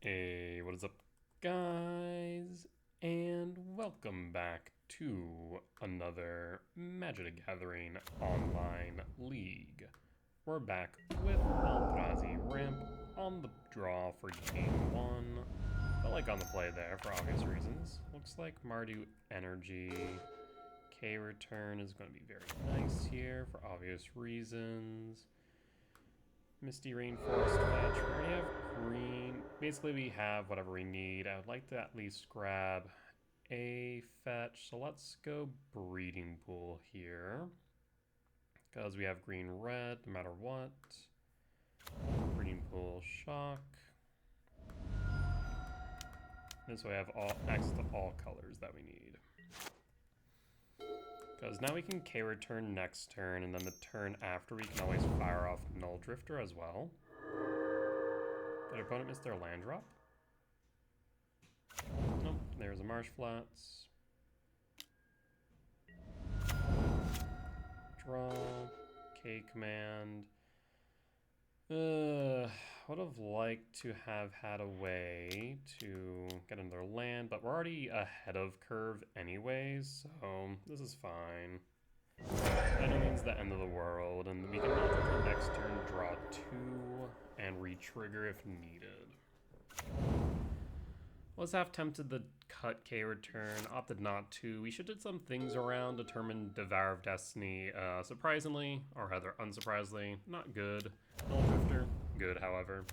Hey, what is up, guys? And welcome back to another Magic the Gathering online league. We're back with Eldrazi ramp on the draw for game 1, but like on the play there for obvious reasons. Looks like Mardu Energy K return is going to be very nice here for obvious reasons. Misty Rainforest Fetch. We already have green. Basically, we have whatever we need. I would like to at least grab a fetch. So let's go Breeding Pool here. Because we have green-red no matter what. Breeding Pool Shock. This way I have access to all colors that we need. Because now we can K-return next turn, and then the turn after we can always fire off Null Drifter as well. Did our opponent miss their land drop? Nope, there's a Marsh Flats. Draw, K-command. Would have liked to have had a way to get another land, but we're already ahead of curve anyways, so this is fine. By no means the end of the world, and we can move to the next turn, draw 2, and re-trigger if needed. Was half tempted to cut K return, opted not to. We should did some things around, determined Devour of Destiny. Surprisingly, or rather unsurprisingly, not good. Null Drifter, good however.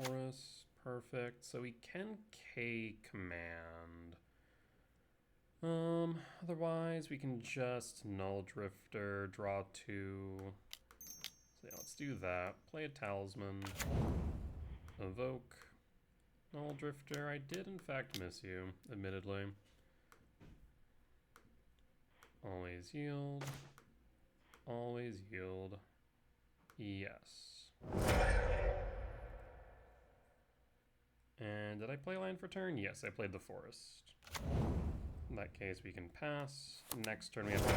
Forest, perfect. So we can K command. Otherwise we can just Null Drifter, draw 2. So yeah, let's do that. Play a Talisman. Evoke. Null Drifter. I did in fact miss you, admittedly. Always yield. Always yield. Yes. And did I play land for turn? Yes, I played the Forest. In that case, we can pass. Next turn we have to...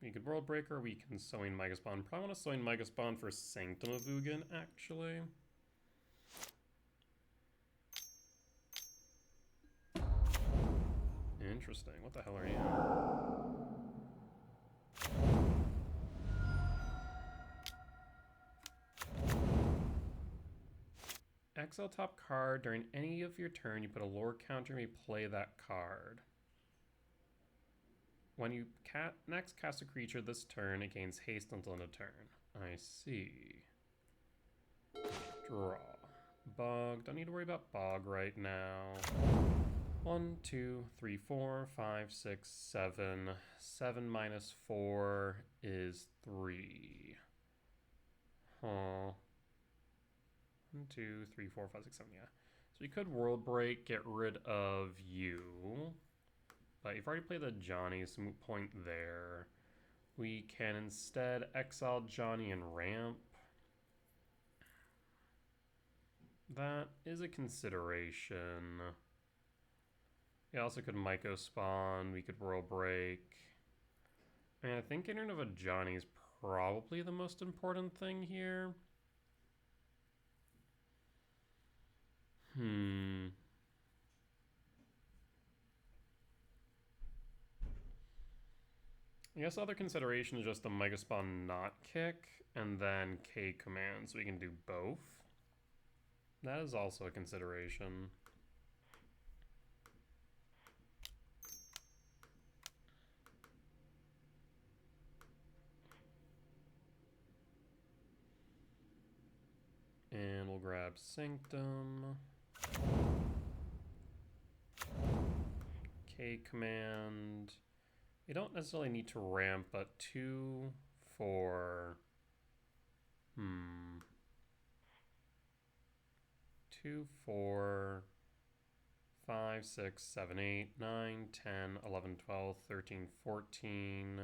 We could World Breaker, we can Sowing Mega Spawn. Probably want to Sowing Mega Spawn for Sanctum of Ugin, actually. Interesting. What the hell are you? Exile top card. During any of your turn, you put a lore counter and you play that card. When you next cast a creature this turn, it gains haste until end of turn. I see. Draw. Bog. Don't need to worry about Bog right now. 1, 2, 3, 4, 5, 6, 7. 7 minus 4 is 3. Huh. 1, 2, 3, 4, 5, 6, 7, yeah. So we could World Break, get rid of you. But you've already played the Johnny, so moot point there. We can instead exile Johnny and ramp. That is a consideration. We also could Myco spawn, we could World Break. And I think getting rid of a Johnny is probably the most important thing here. I guess other consideration is just the Mega Spawn not kick, and then K command, so we can do both. That is also a consideration. And we'll grab Sanctum. K command. You don't necessarily need to ramp, but 2, 4... 2, 4... 5, 6, 7, 8, 9, 10, 11, 12, 13, 14...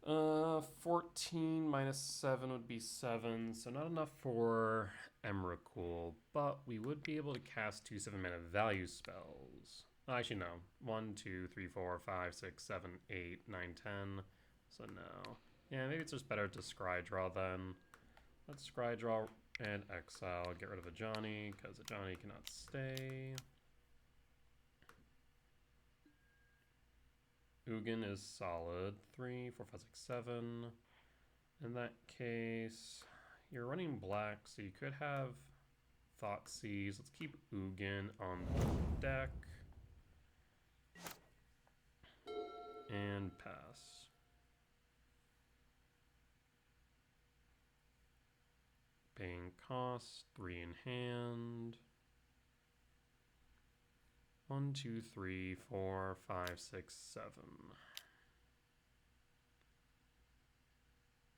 14 minus 7 would be 7, so not enough for Emrakul, but we would be able to cast 2 7-mana value spells. Actually, no. 1, 2, 3, 4, 5, 6, 7, 8, 9, 10. So no. Yeah, maybe it's just better to scry draw then. Let's scry draw and exile. Get rid of a Johnny, because a Johnny cannot stay. Ugin is solid. 3, 4, 5, 6, 7. In that case, you're running black, so you could have Thoughtseize. Let's keep Ugin on the deck. And pass. Paying cost, 3 in hand. 1, 2, 3, 4, 5, 6, 7.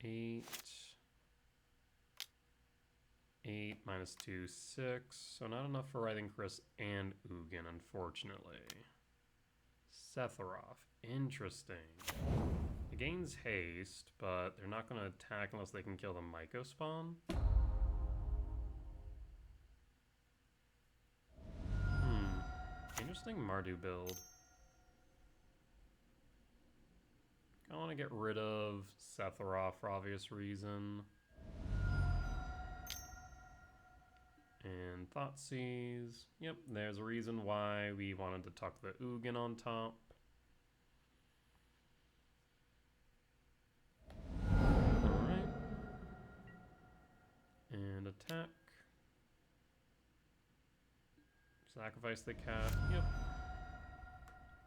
8. 8 minus 2, 6. So not enough for Writhing Chris and Ugin, unfortunately. Sephiroth. Interesting. It gains haste, but they're not going to attack unless they can kill the Myco spawn. Interesting Mardu build. I want to get rid of Sephiroth for obvious reason. And Thoughtseize. Yep, there's a reason why we wanted to tuck the Ugin on top. Alright. And attack. Sacrifice the cat. Yep.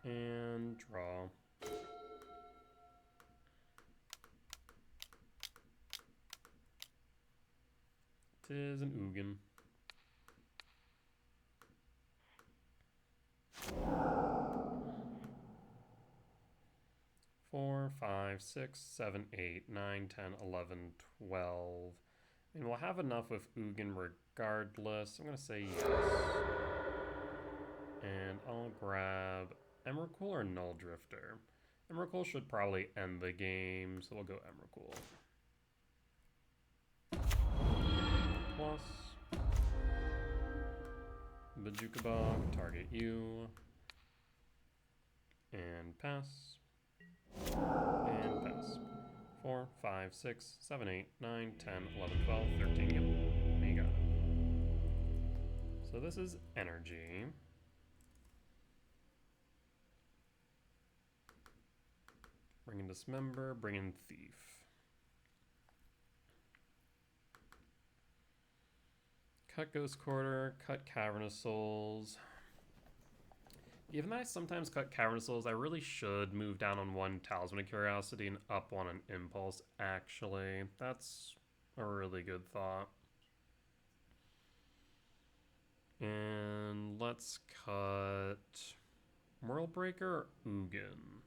And draw. Tis an Ugin. 4, 5, 6, 7, 8, 9, 10, 11, 12. And we'll have enough with Ugin regardless. I'm going to say yes. And I'll grab Emrakul or Null Drifter. Emrakul should probably end the game, so we'll go Emrakul. Plus. Bazooka Bog, target you. And pass. And pass. 4, 5, 6, 7, 8, 9, 10, 11, 12, 13. Yep. You got it. So this is energy. Bring in Dismember, bring in Thief. Cut Ghost Quarter, cut Cavernous Souls. Given that I sometimes cut Cavernous Souls, I really should move down on 1 Talisman of Curiosity and up on an Impulse, actually. That's a really good thought. And let's cut Worldbreaker or Ugin.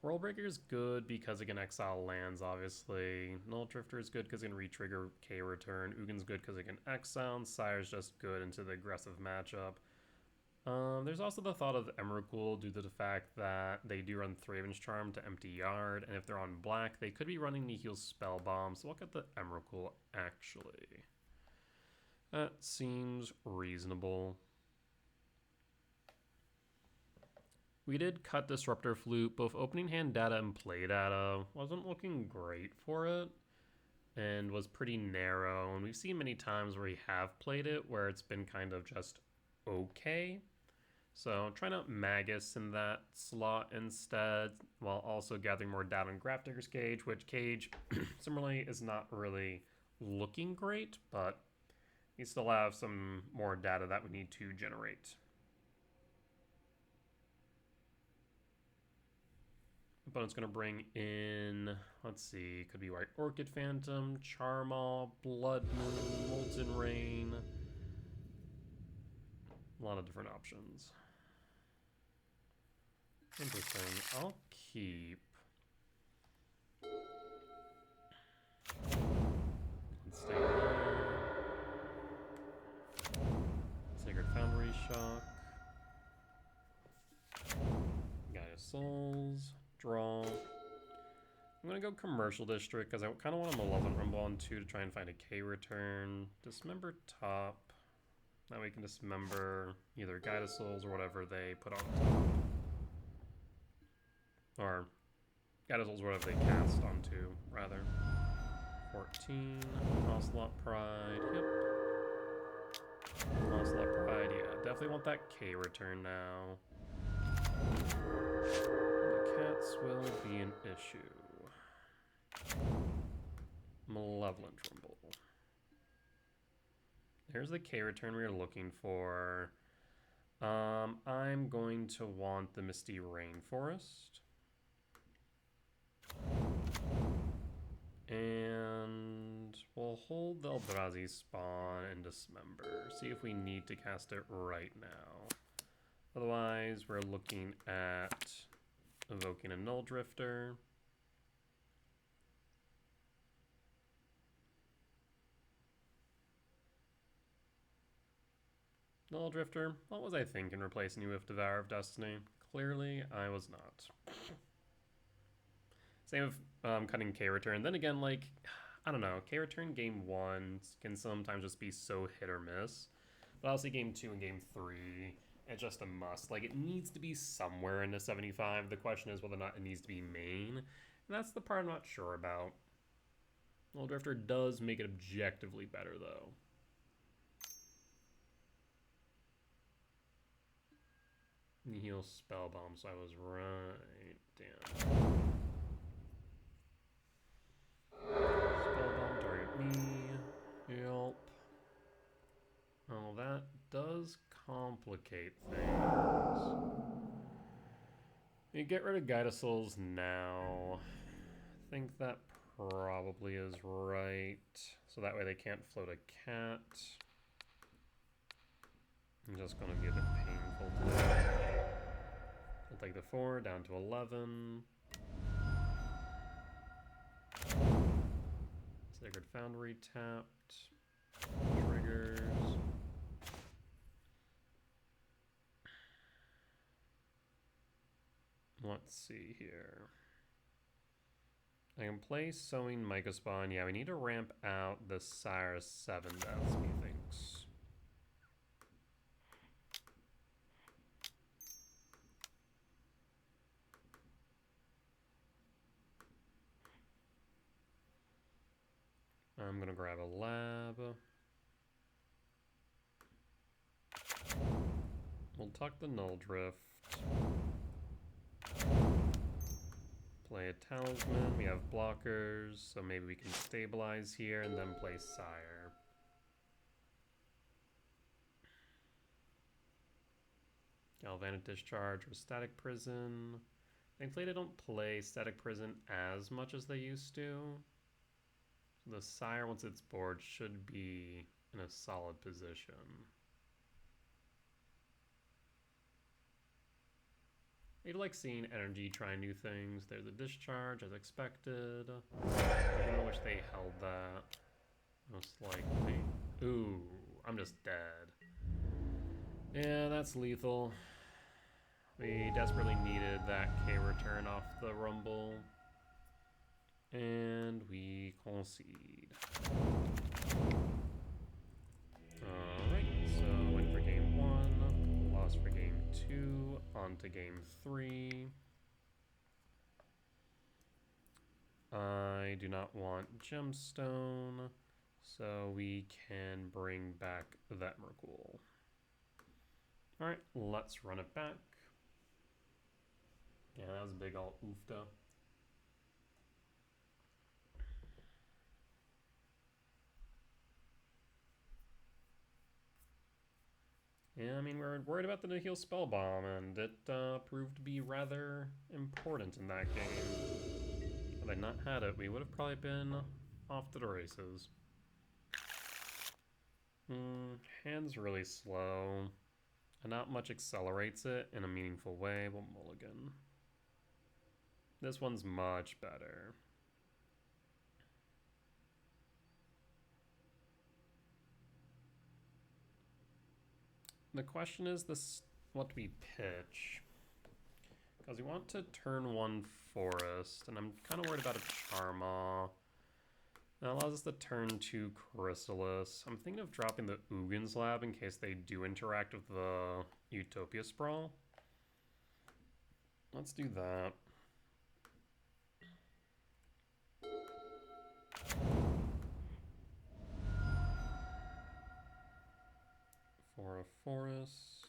Worldbreaker is good because it can exile lands, obviously. Null Drifter is good because it can retrigger K-Return. Ugin's good because it can exile, and Sire's just good into the aggressive matchup. There's also the thought of Emrakul due to the fact that they do run Thraven's Charm to empty yard, and if they're on black, they could be running Nihil's Spell Bomb, so we'll get the Emrakul, actually. That seems reasonable. We did cut Disruptor Flute. Both opening hand data and play data wasn't looking great for it and was pretty narrow. And we've seen many times where we have played it where it's been kind of just okay. So trying out Magus in that slot instead while also gathering more data on Grafdigger's Cage, which Cage similarly is not really looking great, but we still have some more data that we need to generate. Opponent's going to bring in, let's see, could be White Orchid Phantom, Charmaw, Blood Moon, Molten Rain. A lot of different options. Interesting. I'll keep. Let's stay there. Sacred Foundry Shock. Gaia Souls. Draw. I'm going to go Commercial District because I kind of want a Malevolent Rumble on 2 to try and find a K return. Dismember top. Now we can dismember either Guide of Souls or whatever they put on top. Or Guide of Souls or whatever they cast onto, rather. 14. Ocelot Pride. Yep. Ocelot Pride, yeah. Definitely want that K return now. The cats will be an issue. Malevolent Rumble. Here's the K return we were looking for. I'm going to want the Misty Rainforest. And we'll hold the Eldrazi spawn and dismember. See if we need to cast it right now. Otherwise, we're looking at evoking a Null Drifter. Null Drifter, what was I thinking replacing you with Devourer of Destiny? Clearly, I was not. Same with cutting K-Return. Then again, like, I don't know. K-Return game 1 can sometimes just be so hit or miss. But I'll say game 2 and game 3, it's just a must. Like, it needs to be somewhere in the 75. The question is whether or not it needs to be main. And that's the part I'm not sure about. Null Drifter does make it objectively better, though. Heal Spellbomb, so I was right. Damn. Spellbomb, target me. Yelp. Oh, that does complicate things. You get rid of Guide of Souls now. I think that probably is right. So that way they can't float a cat. It's just going to be a bit painful today. I'll take the 4 down to 11. Sacred Foundry tapped. Triggers. Let's see here. I can play Sowing Mycospawn. Yeah, we need to ramp out the Sire 7 deaths, methinks. I'm gonna grab a lab. We'll tuck the Null Drift. Play a Talisman. We have blockers, so maybe we can stabilize here and then play Sire. Galvanic Discharge or Static Prison. Thankfully, they don't play Static Prison as much as they used to. The Sire, once it's bored, should be in a solid position. I like seeing energy try new things. There's a discharge, as expected. I kind of wish they held that. Most likely. Ooh, I'm just dead. Yeah, that's lethal. We desperately needed that K return off the Rumble. And we concede. Alright, so win for game 1, loss for game 2, on to game 3. I do not want Gemstone, so we can bring back that Merkul. Alright, let's run it back. Yeah, that was a big ol' oofta. Yeah, I mean, we were worried about the Nihil Spellbomb, and it proved to be rather important in that game. Had I not had it, we would have probably been off to the races. Hand's really slow, and not much accelerates it in a meaningful way. We'll mulligan. This one's much better. The question is what do we pitch? Because we want to turn 1 forest, and I'm kind of worried about a Charmaw. That allows us to turn to Chrysalis. I'm thinking of dropping the Ugin's Lab in case they do interact with the Utopia Sprawl. Let's do that. For a forest.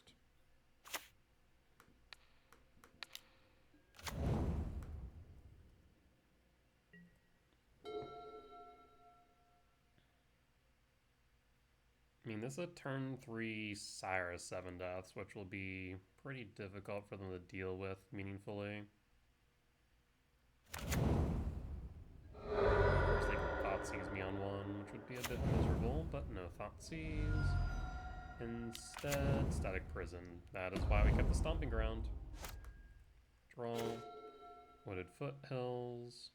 I mean, this is a turn 3 Sire 7 deaths, which will be pretty difficult for them to deal with meaningfully. Of course, they can Thoughtseize me on one, which would be a bit miserable, but no Thoughtseize. Instead, Static Prison. That is why we kept the Stomping Ground. Draw. Wooded Foothills.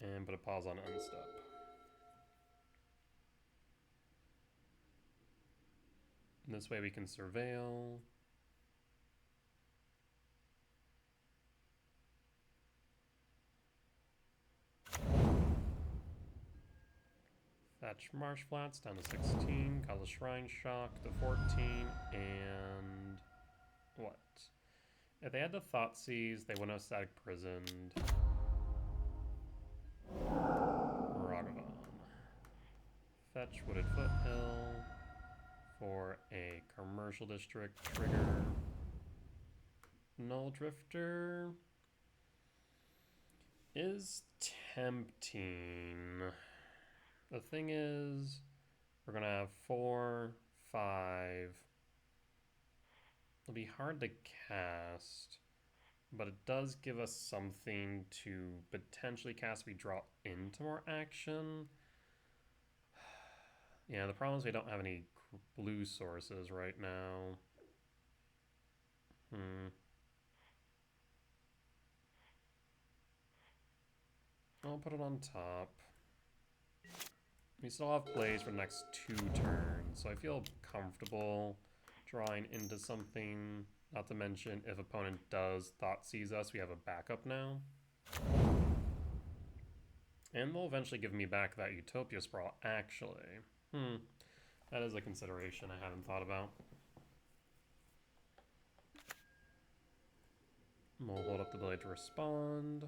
And put a pause on End Step. And this way we can Surveil. Fetch Marsh Flats down to 16, cause a Shrine Shock to 14, and what? If they had the Thoughtseize, they wouldn't have Static Prisoned. Ragavan. Fetch Wooded Foothill for a Commercial District trigger. Null Drifter is tempting. The thing is, we're gonna have 4, 5. It'll be hard to cast, but it does give us something to potentially cast if we draw into more action. Yeah, the problem is we don't have any blue sources right now. I'll put it on top. We still have plays for the next 2 turns, so I feel comfortable drawing into something. Not to mention, if opponent does Thoughtseize us, we have a backup now. And they'll eventually give me back that Utopia Sprawl, actually. That is a consideration I haven't thought about. We'll hold up the ability to respond.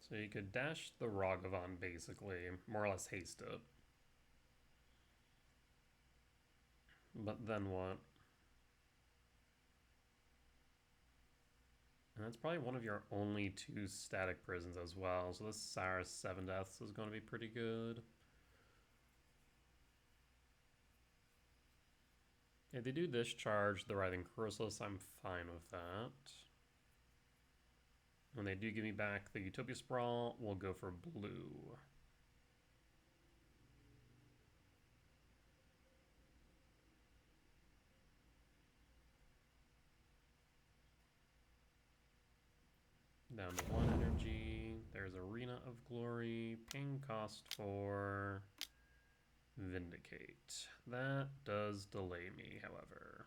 So you could dash the Ragavan, basically, more or less haste it. But then what? And that's probably one of your only 2 static prisons as well, so this Sire 7 deaths is going to be pretty good. If they do discharge the Writhing Chrysalis, I'm fine with that. When they do give me back the Utopia Sprawl, we'll go for blue. Down to 1 energy. There's Arena of Glory. Ping cost for Vindicate. That does delay me, however.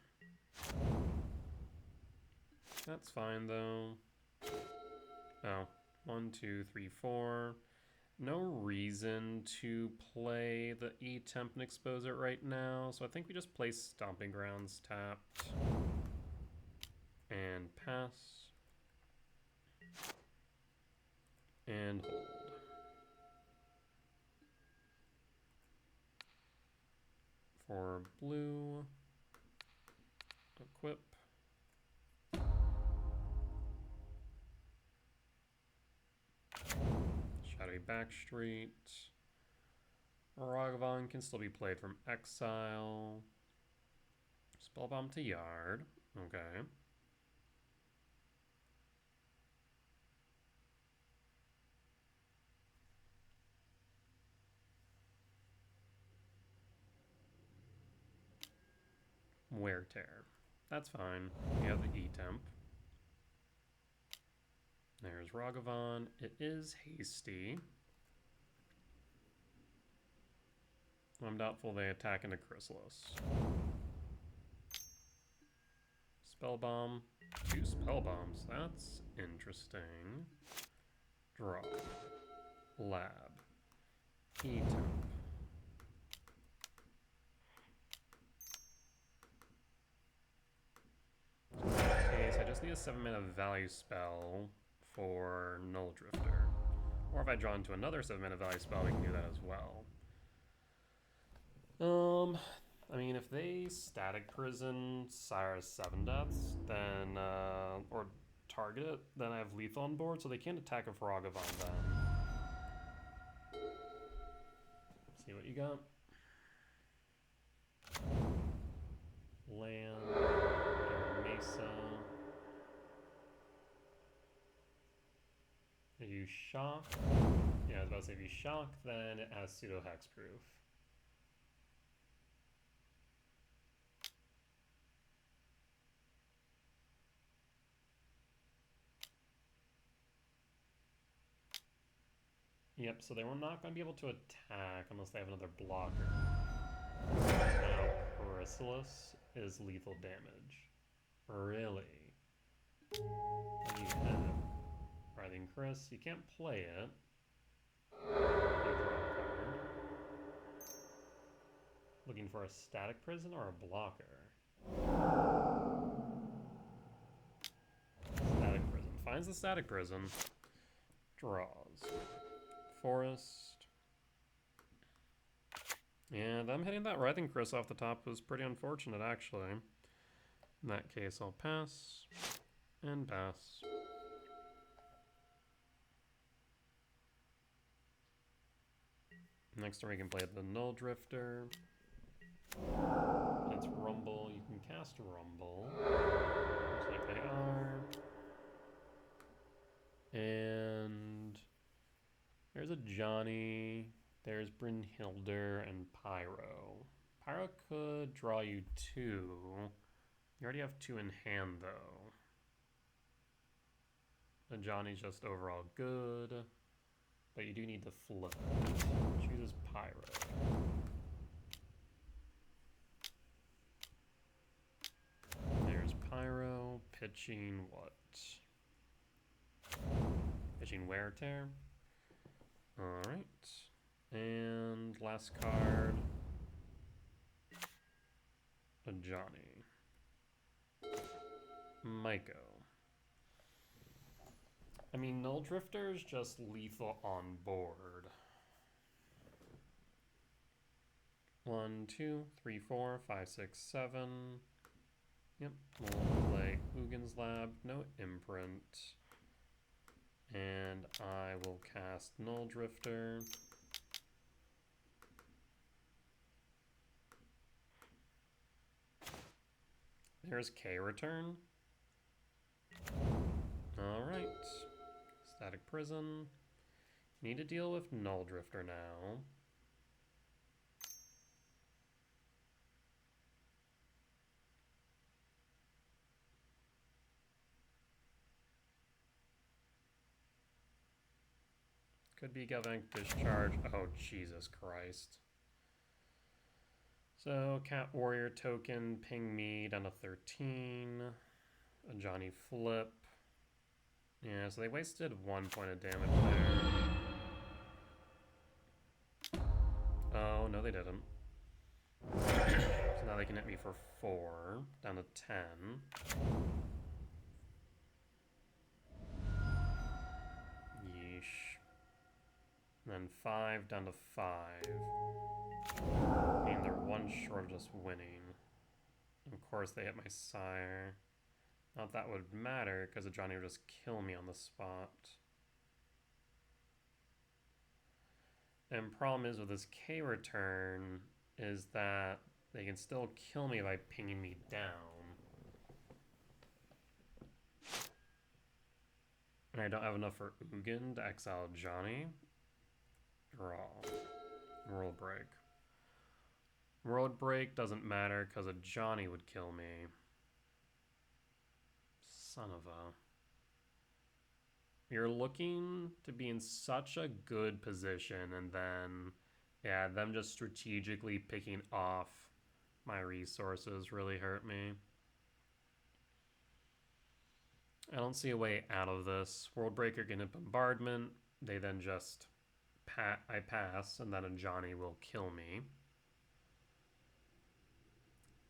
That's fine, though. Oh, 1, 2, 3, 4. No reason to play the E-Temp and expose it right now, so I think we just play Stomping Grounds tapped. And pass. And hold. For blue, equip. Shadowy Backstreet. Ragavan can still be played from exile. Spellbomb to Yard. Okay. Wear Tear. That's fine. We have the E-Temp. There's Ragavan. It is hasty. I'm doubtful they attack into Chrysalis. Spell Bomb. 2 Spell Bombs. That's interesting. Draw. Lab. E-Temp. In that case, I just need a 7-mana value spell for Null Drifter. Or if I draw into another 7-mana value spell, we can do that as well. I mean, if they Static Prison Sire's 7 Deaths, then, or target it, then I have lethal on board, so they can't attack a Frogavon then. See what you got. Land, Mesa. If you shock, yeah, I was about to say if you shock, then it has pseudo hexproof. Yep, so they're not going to be able to attack unless they have another blocker. Now, Chrysalis is lethal damage. Really? What do you have? Writhing Chris, you can't play it. You draw a card. Looking for a Static Prison or a blocker? Static Prison. Finds the Static Prison. Draws. Forest. Yeah, them hitting that Writhing Chris off the top was pretty unfortunate, actually. In that case, I'll pass. And pass. Next turn we can play the Null Drifter. It's Rumble. You can cast Rumble. Looks like they are. And there's a Johnny. There's Brynhildr and Pyro. Pyro could draw you 2. You already have 2 in hand, though. The Johnny's just overall good. But you do need to flip it. Chooses Pyro. There's Pyro, pitching what? Pitching Wear Tear. Alright. And last card. A Johnny. Myco. I mean, Null Drifter's just lethal on board. 1, 2, 3, 4, 5, 6, 7. Yep, we'll play Ugin's Lab, no imprint. And I will cast Null Drifter. There's K Return. Alright. Static Prison. Need to deal with Null Drifter now. Could be Galvanic Discharge. Oh, Jesus Christ. So, Cat Warrior token, ping me down to 13. A Johnny Flip. Yeah, so they wasted 1 point of damage there. Oh, no they didn't. So now they can hit me for 4, down to 10. Yeesh. And then 5 down to 5. I mean, they're 1 short of just winning. Of course they hit my Sire. Not that would matter, because a Johnny would just kill me on the spot. And problem is with this K return is that they can still kill me by pinging me down. And I don't have enough for Ugin to exile Johnny. Draw. World Break. World Break doesn't matter because a Johnny would kill me. Son of a... You're looking to be in such a good position and then Yeah, them just strategically picking off my resources really hurt me. I don't see a way out of this. Worldbreaker can hit Bombardment. They then just I pass, and then a Johnny will kill me.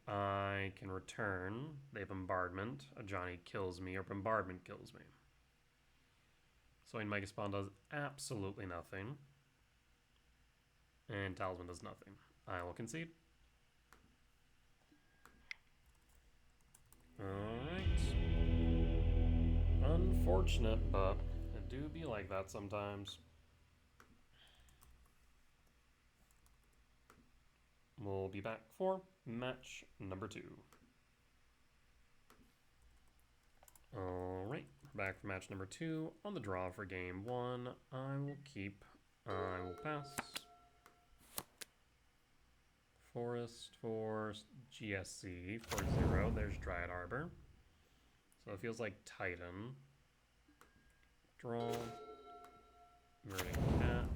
I can return. They Bombardment. A Johnny kills me, or Bombardment kills me. So Mega Spawn does absolutely nothing. And Talisman does nothing. I will concede. Alright. Unfortunate, but it do be like that sometimes. We'll be back for match number 2. Alright, we're back for match number 2. On the draw for game 1, I will keep, I will pass. Forest for GSC for 0. There's Dryad Arbor. So it feels like Titan. Draw. Murdering Cat.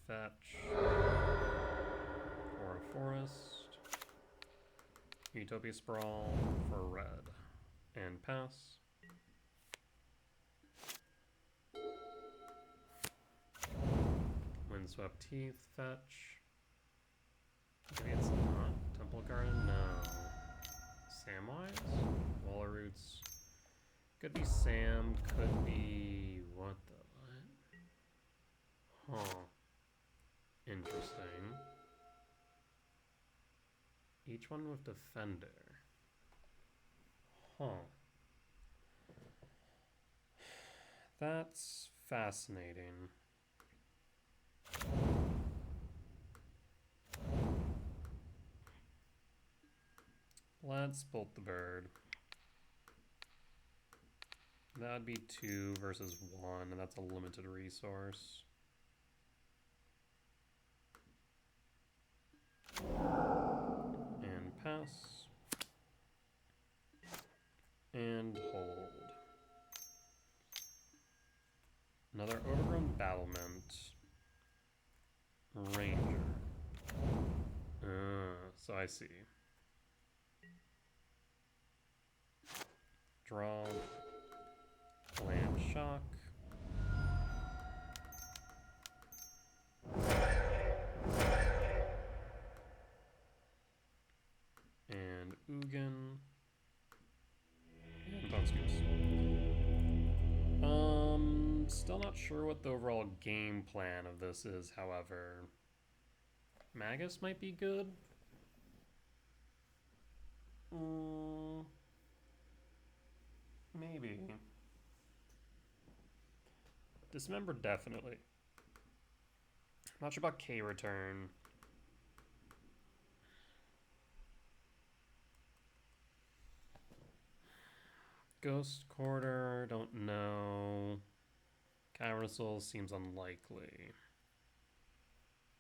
Fetch. For a forest. Utopia Sprawl for red. And pass. Windswept Teeth, fetch. Maybe it's not. Temple Garden, no. Samwise? Waller Roots. Could be Sam, could be... what the... what? Huh. Interesting. Each one with Defender. Huh. That's fascinating. Let's bolt the bird. That'd be 2 versus 1, and that's a limited resource. And pass. And hold. Another overgrown battlement. Ranger. So I see. Draw. Land shock. And Ugin. And Bone Scoops. Still not sure what the overall game plan of this is, however. Magus might be good. Maybe. Dismember, definitely. Not sure about K return. Ghost Quarter, don't know. Cavernous seems unlikely.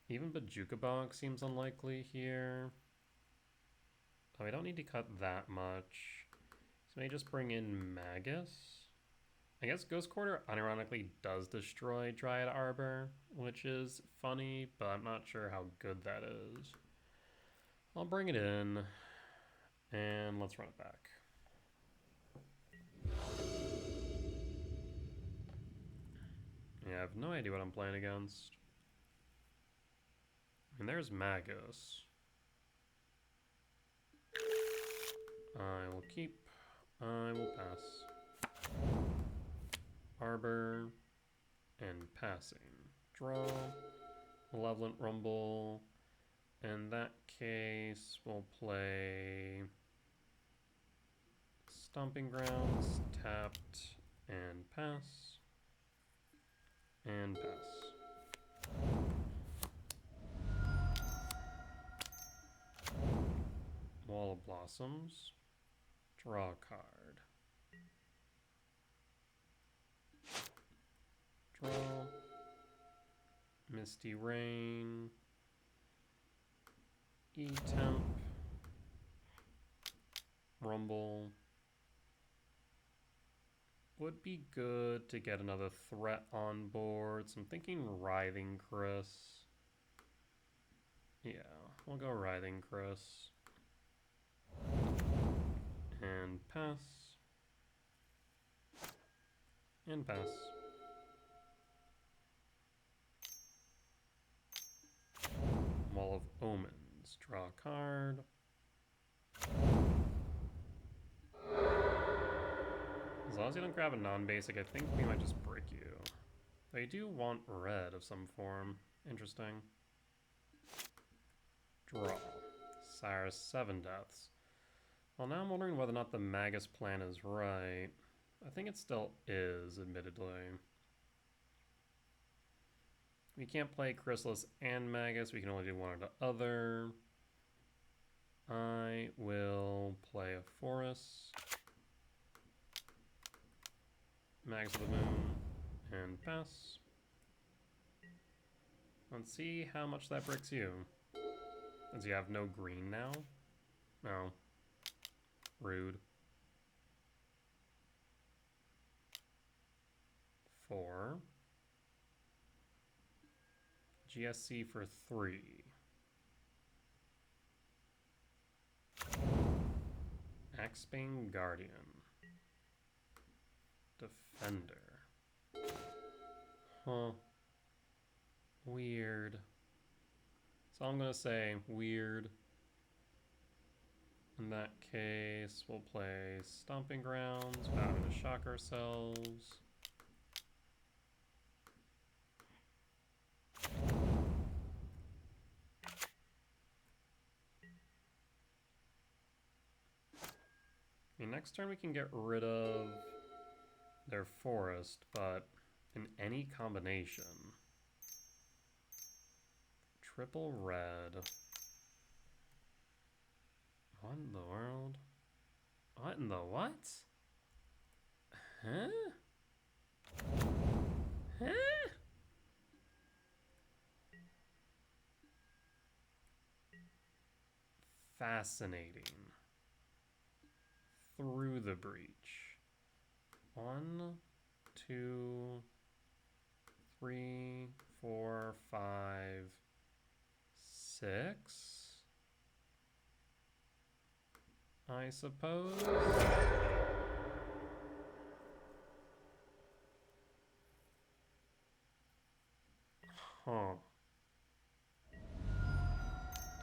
Even Bajuka Bog seems unlikely here. Oh, we don't need to cut that much. So maybe just bring in Magus. I guess Ghost Quarter unironically does destroy Dryad Arbor, which is funny, but I'm not sure how good that is. I'll bring it in, and let's run it back. Yeah, I have no idea what I'm playing against. And there's Magus. I will keep. I will pass. Arbor. And passing. Draw. Malevolent Rumble. In that case, we'll play Stomping Grounds, tapped, and pass. And pass. Wall of Blossoms. Draw a card. Draw. Misty Rain. E-Temp. Rumble. Would be good to get another threat on board. So I'm thinking Writhing Chris. Yeah, we'll go Writhing Chris. And pass. And pass. Wall of Omens. Draw a card. As long as you don't grab a non-basic, I think we might just break you. They do want red of some form. Interesting. Draw. Sire's 7 deaths. Well, now I'm wondering whether or not the Magus plan is right. I think it still is, admittedly. We can't play Chrysalis and Magus. We can only do one or the other. I will play a Forest. Magus of the Moon. And pass. Let's see how much that bricks you. Does he have no green now? No. Rude. 4. GSC for 3. Axebane Guardian. Defender. Huh. Weird. So I'm gonna say weird. In that case, we'll play Stomping Grounds without having to shock ourselves. I mean, next turn we can get rid of their forest, but in any combination. Triple red. What in the world? What in the what? Huh? Huh? Fascinating. Through the breach. 1, 2, 3, 4, 5, 6. I suppose. Huh.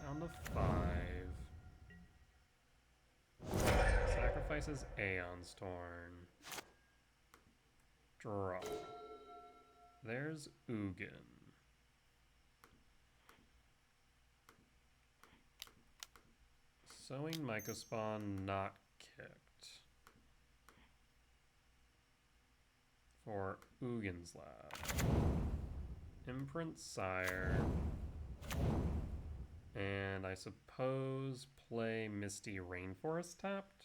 Down to 5. Sacrifices Aeon's Torn. Draw. There's Ugin. Sowing Mycospawn not kicked. For Ugin's Lab. Imprint Sire. And I suppose play Misty Rainforest tapped?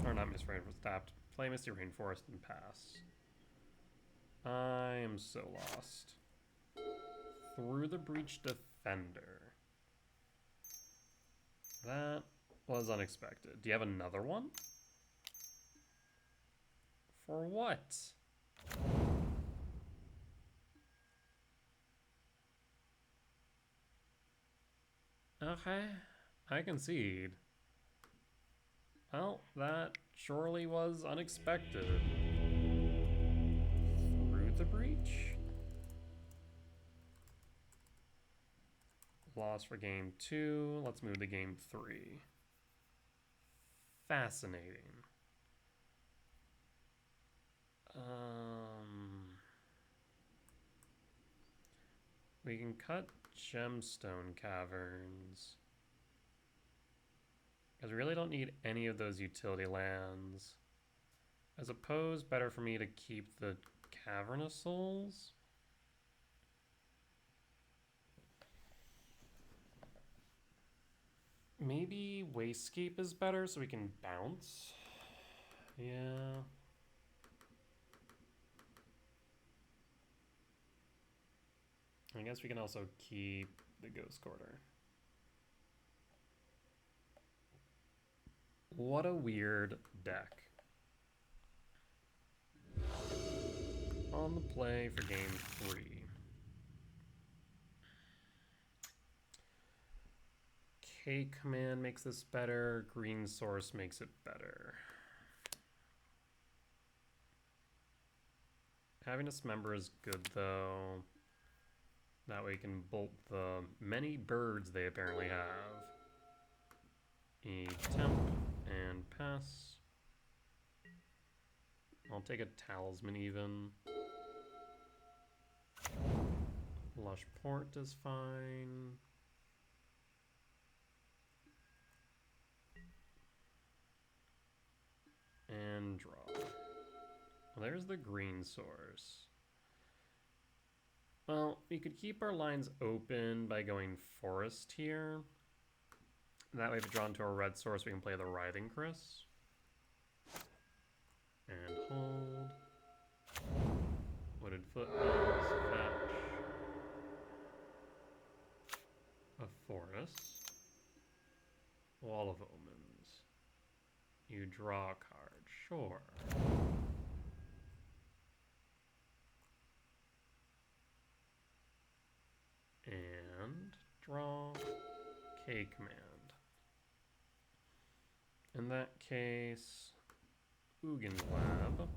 Or not Misty Rainforest tapped. Play Misty Rainforest and pass. I am so lost. Through the Breach Defender. That was unexpected. Do you have another one? For what? Okay, I concede. Well, that surely was unexpected. Through the breach? Loss for game 2. Let's move to game 3. Fascinating. We can cut Gemstone Caverns. Because we really don't need any of those utility lands. I suppose better for me to keep the Cavernous Souls. Maybe Wastecape is better so we can bounce. Yeah. I guess we can also keep the Ghost Quarter. What a weird deck. On the play for game 3. K command makes this better. Green source makes it better. Having Dismember is good though. That way you can bolt the many birds they apparently have. Temp and pass. I'll take a Talisman even. Lush Port is fine. And draw. Well, there's the green source. Well, we could keep our lines open by going forest here. That way if we draw into a red source, we can play the Writhing Chris. And hold. Wooded Foothills, fetch. A forest. Wall of Omens. You draw a card, sure. And draw K command. In that case, Ugin Lab,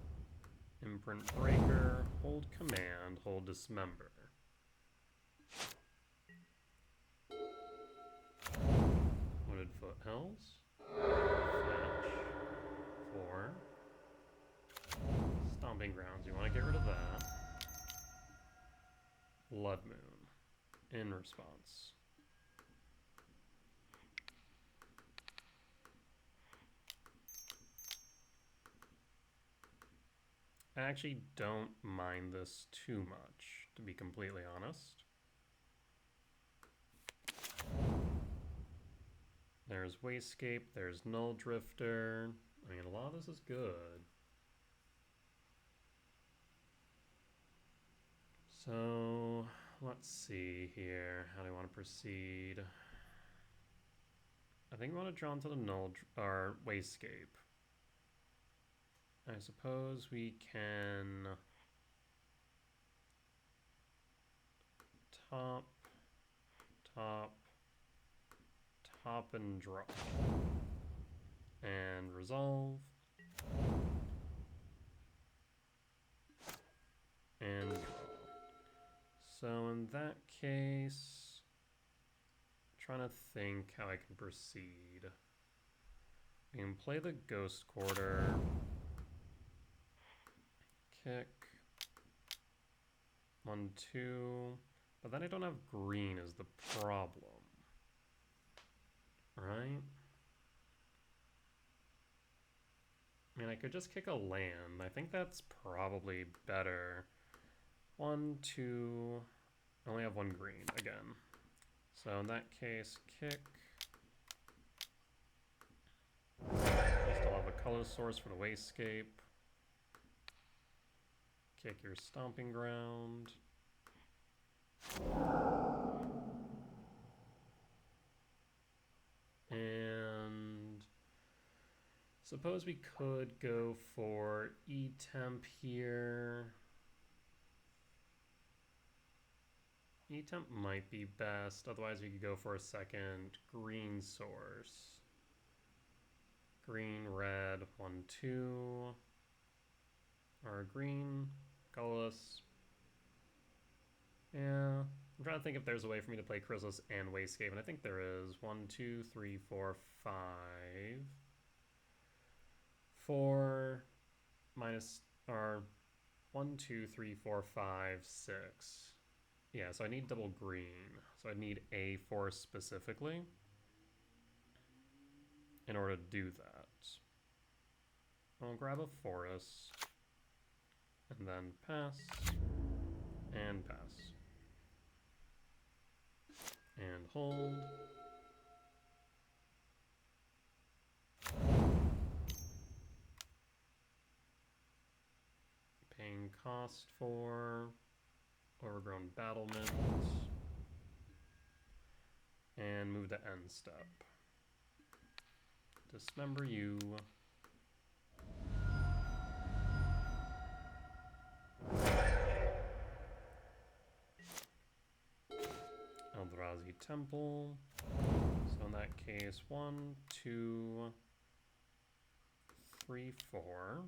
Imprint Breaker, hold command, hold Dismember. Wooded Foothills, fetch, 4. Stomping Grounds, you want to get rid of that. Blood Moon, in response. I actually don't mind this too much, to be completely honest. There's Wasescape, there's Null Drifter. I mean, a lot of this is good. So, let's see here. How do I want to proceed? I think we want to draw into the or Wasescape. I suppose we can top, and draw. And resolve. And draw. So in that case, I'm trying to think how I can proceed. We can play the Ghost Quarter. Kick. 1, 2. But then I don't have green is the problem. Right? I mean, I could just kick a land. I think that's probably better. 1, 2. I only have 1 green again. So in that case, kick. You still have a color source for the Wasescape. Kick your Stomping Ground. And suppose we could go for E-Temp here. E-Temp might be best, otherwise we could go for a second green source. Green, red, 1, 2. Or green, colorless. Yeah, I'm trying to think if there's a way for me to play Chrysalis and Wasescape, and I think there is. 1, 2, 3, 4, 5. 4 minus, or 1, 2, 3, 4, 5, 6. Yeah, so I need double green. So I need a force specifically in order to do that. I'll grab a forest. And then pass, and pass. And hold. Paying cost for Overgrown Battlement. And move to end step. Dismember you. Eldrazi Temple. So So in that case, 1, 2, 3, 4.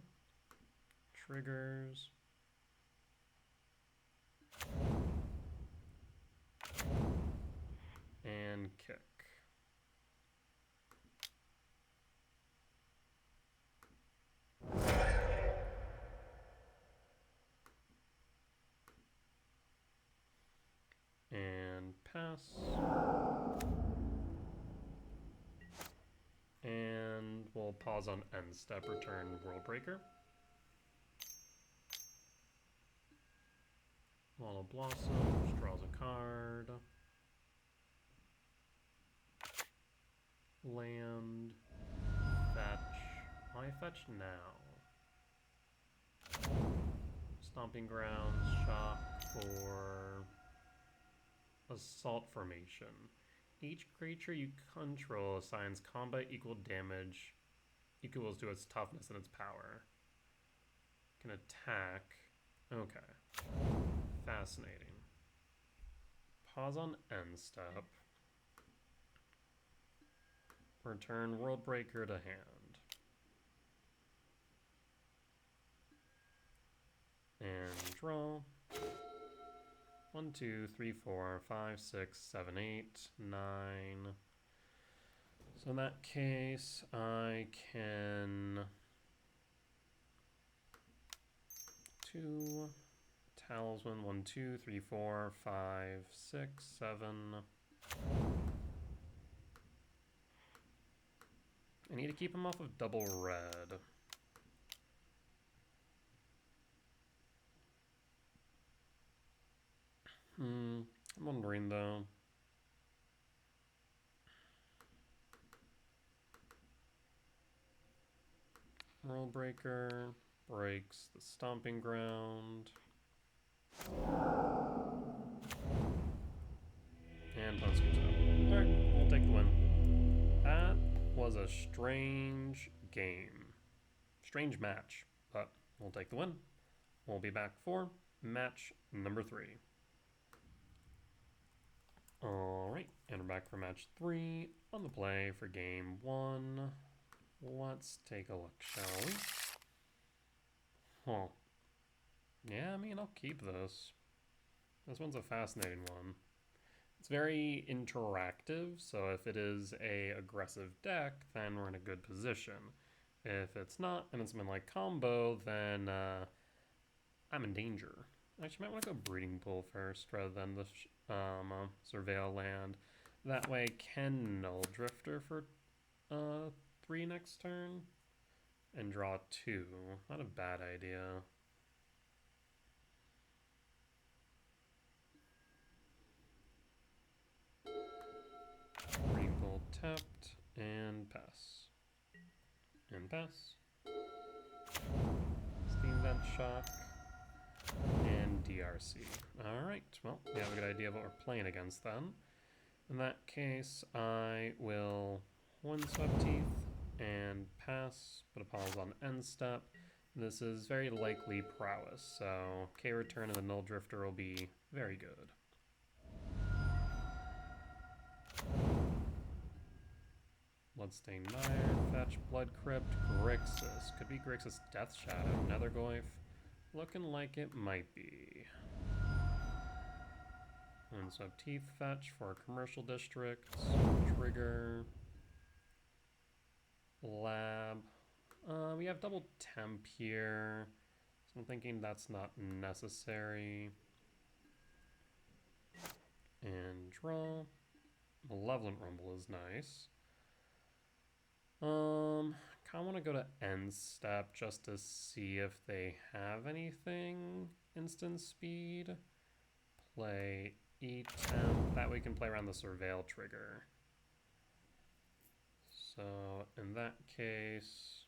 Triggers. And kick. And pass. And we'll pause on end step, return World Breaker. Wall of Blossoms, draws a card. Land. Fetch. Why fetch now? Stomping Grounds, shock for Assault Formation. Each creature you control assigns combat equal damage equals to its toughness and its power. Can attack. Okay. Fascinating. Pause on end step. Return World Breaker to hand. And draw. 1, 2, 3, 4, 5, 6, 7, 8, 9. So in that case, I can 2 Talisman, 1, 2, 3, 4, 5, 6, 7. I need to keep him off of double red. I'm wondering though. World Breaker breaks the Stomping Ground. And Punch goes up. Alright, we'll take the win. That was a strange game. Strange match, but we'll take the win. We'll be back for match number 3. Alright, and we're back for match 3 on the play for game 1. Let's take a look, shall we? Huh. Yeah, I mean, I'll keep this. This one's a fascinating one. It's very interactive, so if it is a aggressive deck, then we're in a good position. If it's not, and it's been like combo, then I'm in danger. Actually, I might want to go Breeding Pool first rather than the Surveil land. That way, can Null Drifter for 3 next turn and draw 2. Not a bad idea. Breeding Pool tapped and pass. And pass. Steam Vent Shock. And DRC. Alright, well, we have a good idea of what we're playing against then. In that case, I will Windswept Teeth and pass, put a pause on end step. This is very likely prowess, so K-Return and the Null Drifter will be very good. Bloodstained Mire, Fetch, Blood Crypt, Grixis. Could be Grixis Death Shadow, Nethergoyf. Looking like it might be. Windswept Teeth Fetch for Commercial Districts. Trigger. Lab. We have double temp here, so I'm thinking that's not necessary. And draw. Malevolent Rumble is nice. Kind of want to go to end step just to see if they have anything instant speed. Play E10. That way we can play around the Surveil trigger. So in that case,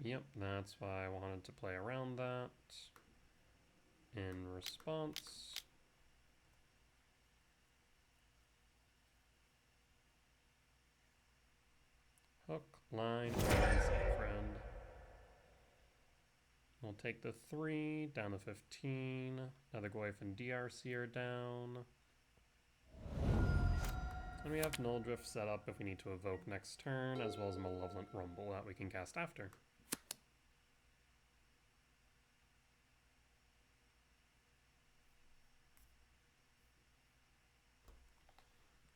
yep, that's why I wanted to play around that. In response, hook, line, friend. We'll take the 3 down to 15. Another Goyf and DRC are down. And we have Null Drift set up if we need to evoke next turn, as well as a Malevolent Rumble that we can cast after.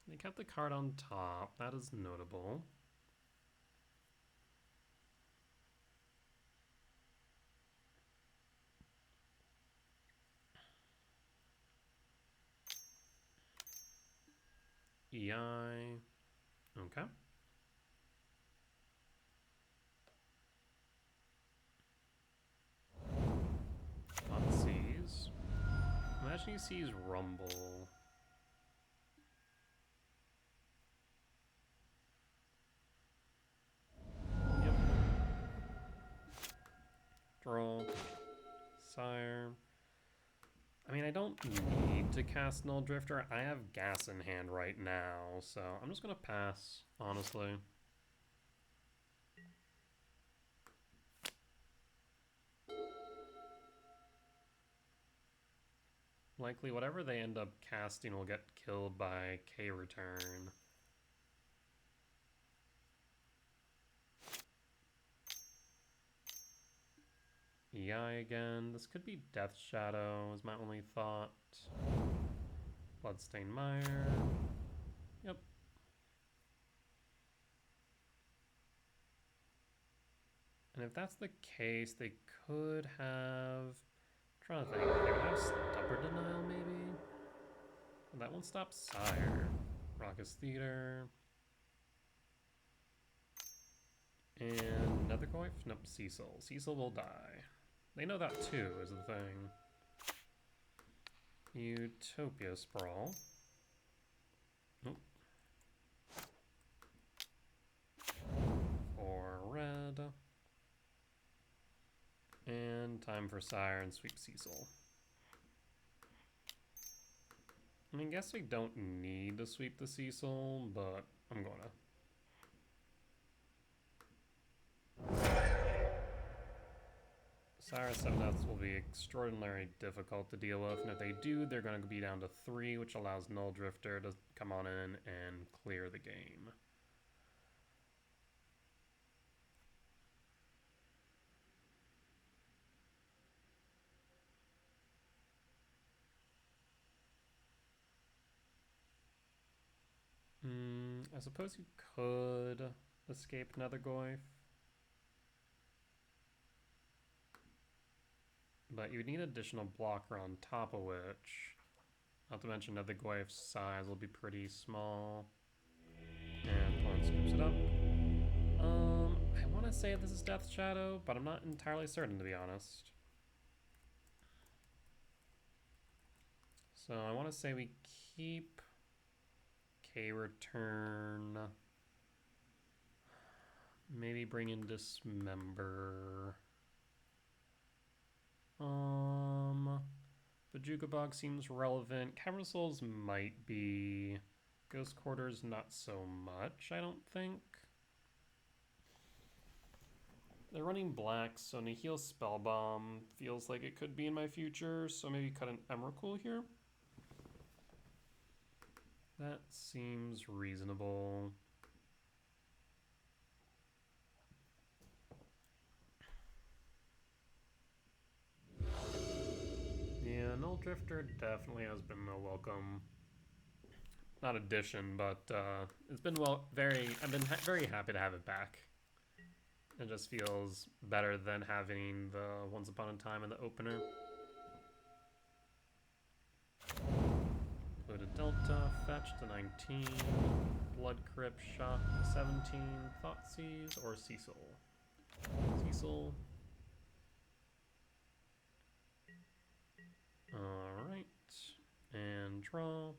They kept the card on top. That is notable. EI. Okay. Seas. Imagine he sees Rumble. Yep. Draw. Sire. I mean, I don't need to cast Null Drifter. I have gas in hand right now, so I'm just gonna pass, honestly. Likely whatever they end up casting will get killed by K-Return. EI again. This could be Death Shadow is my only thought. Bloodstained Mire. Yep. And if that's the case, they could have... I'm trying to think. They would have Stubborn Denial, maybe? And that one stops Sire. Raucous Theater. And another Goyf? Nope, Cecil. Cecil will die. They know that too, is the thing. Utopia Sprawl. Nope. For red. And time for Sire and sweep Cecil. I mean, I guess we don't need to sweep the Cecil, but I'm gonna. Sire 7Fs will be extraordinarily difficult to deal with, and if they do, they're going to be down to 3, which allows Null Drifter to come on in and clear the game. I suppose you could escape another Goyf. But you would need additional blocker on top of which, not to mention that the Goyf's size will be pretty small. And Torn scoops it up. I want to say this is Death Shadow, but I'm not entirely certain, to be honest. So I want to say we keep K-Return. Maybe bring in Dismember. Bajuka Bog seems relevant. Cavern of Souls might be. Ghost Quarters not so much, I don't think. They're running black, so Nihil Spellbomb feels like it could be in my future, so maybe cut an Emrakul here. That seems reasonable. Yeah, Null Drifter definitely has been a welcome, not addition, but it's been I've been very happy to have it back. It just feels better than having the Once Upon a Time in the opener. Polluted Delta, fetch to 19, Blood Crypt, Shock to 17, Thoughtseize, or Cecil. Cecil. Alright, and draw.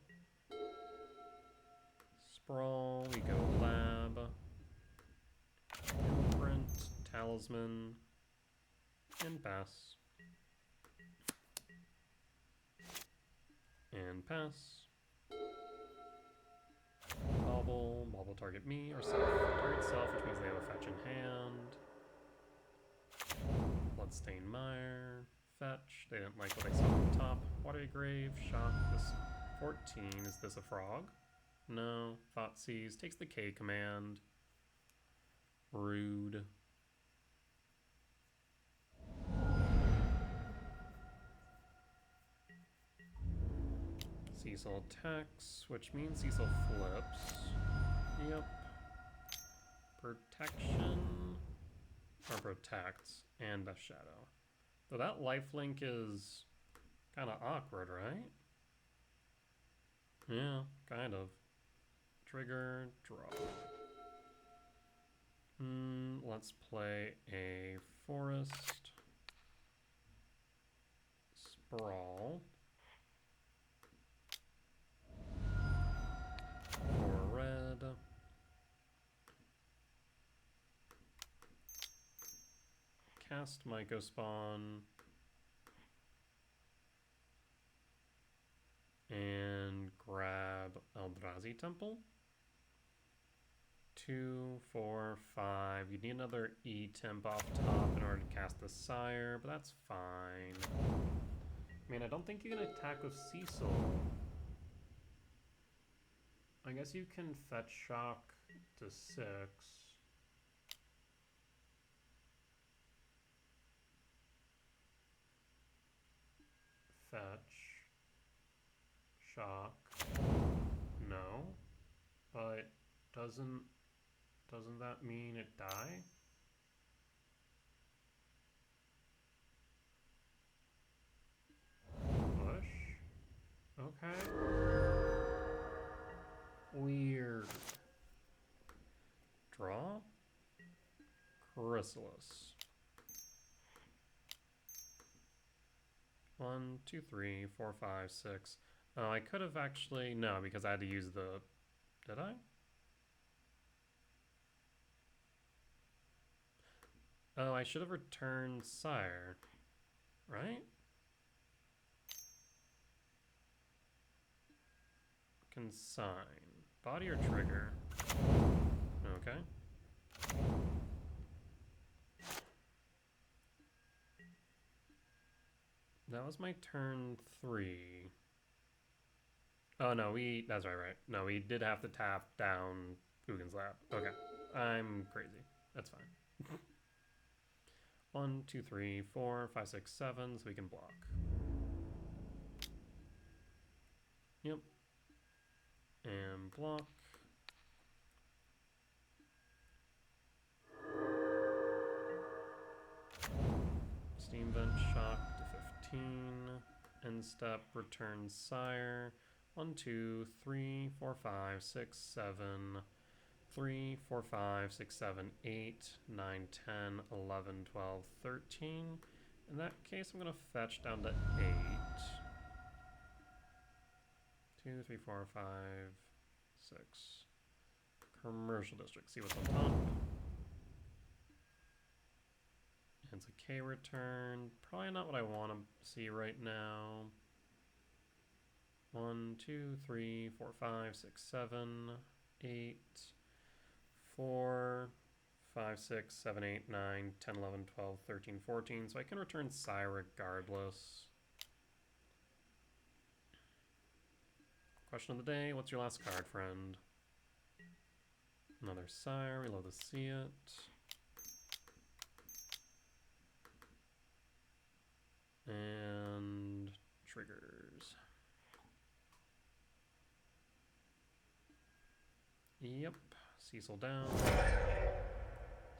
Sprawl, we go Lab. Imprint, Talisman, and pass. And pass. Bauble target me, or self. Target self, which means they have a fetch in hand. Bloodstained Mire, fetch. They didn't like what I saw on top. Watery Grave, shock. This 14. Is this a frog? No. Thoughtseize. Takes the K command. Rude. Cecil attacks, which means Cecil flips. Yep. Protection. Or protects. And Death Shadow. So that lifelink is kind of awkward, right? Yeah, kind of. Trigger, draw. Let's play a forest. Sprawl. For red. Cast Mycospawn. And grab Eldrazi Temple. 2, 4, 5. You need another E-Temp off top in order to cast the Sire, but that's fine. I mean, I don't think you can attack with Cecil. I guess you can fetch shock to 6. Fetch. Shock. No. But doesn't that mean it die? Push. Okay. Weird. Draw. Chrysalis. 1, 2, 3, 4, 5, 6. Oh, I could have actually... No, because I had to use the... Did I? Oh, I should have returned Sire. Right? Consign. Body or trigger? Okay. That was my turn 3. Oh, no, that's right. No, we did have to tap down Uggin's Lap. Okay. I'm crazy. That's fine. 1, 2, 3, 4, 5, 6, 7, so we can block. Yep. And block. Steam Vent shock to 15. End step, return Sire. 1, 2, 3, 4, 5, 6, 7. 3, 4, 5, 6, 7, 8, 9, 10, 11, 12, 13. In that case, I'm going to fetch down to 8. 2, 3, 4, 5, 6. Commercial district. See what's on top. And it's a K return. Probably not what I want to see right now. 1, 2, 3, 4, 5, 6, 7, 8, 4, 5, 6, 7, 8, 9, 10, 11, 12, 13, 14. So I can return Sire regardless. Question of the day, what's your last card, friend? Another Sire, we love to see it. And triggers. Yep, Cecil down.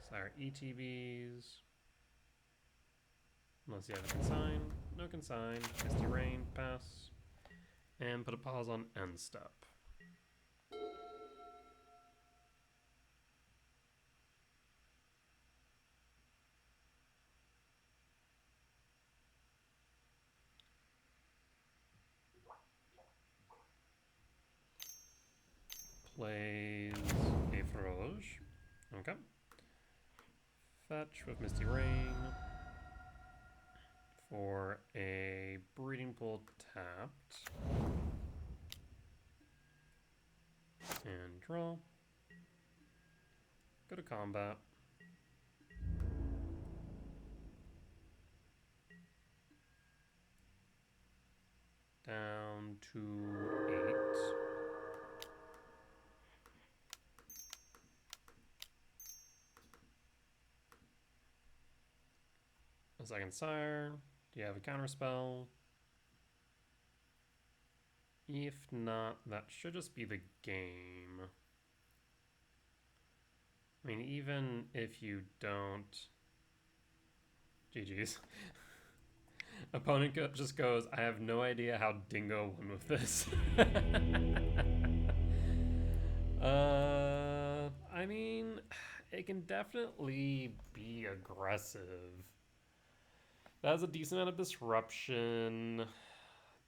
Sire ETBs. Unless you have a consign. No consign. Misty Rain, pass. And put a pause on end step. Plays a Froge. Okay. Fetch with Misty Rain for a Breeding Pool tapped. And draw. Go to combat. down to 8. A second sire. Do you have a counterspell? If not, that should just be the game. I mean, even if you don't... GG's. Opponent just goes, I have no idea how Dingo won with this. I mean, it can definitely be aggressive. That has a decent amount of disruption.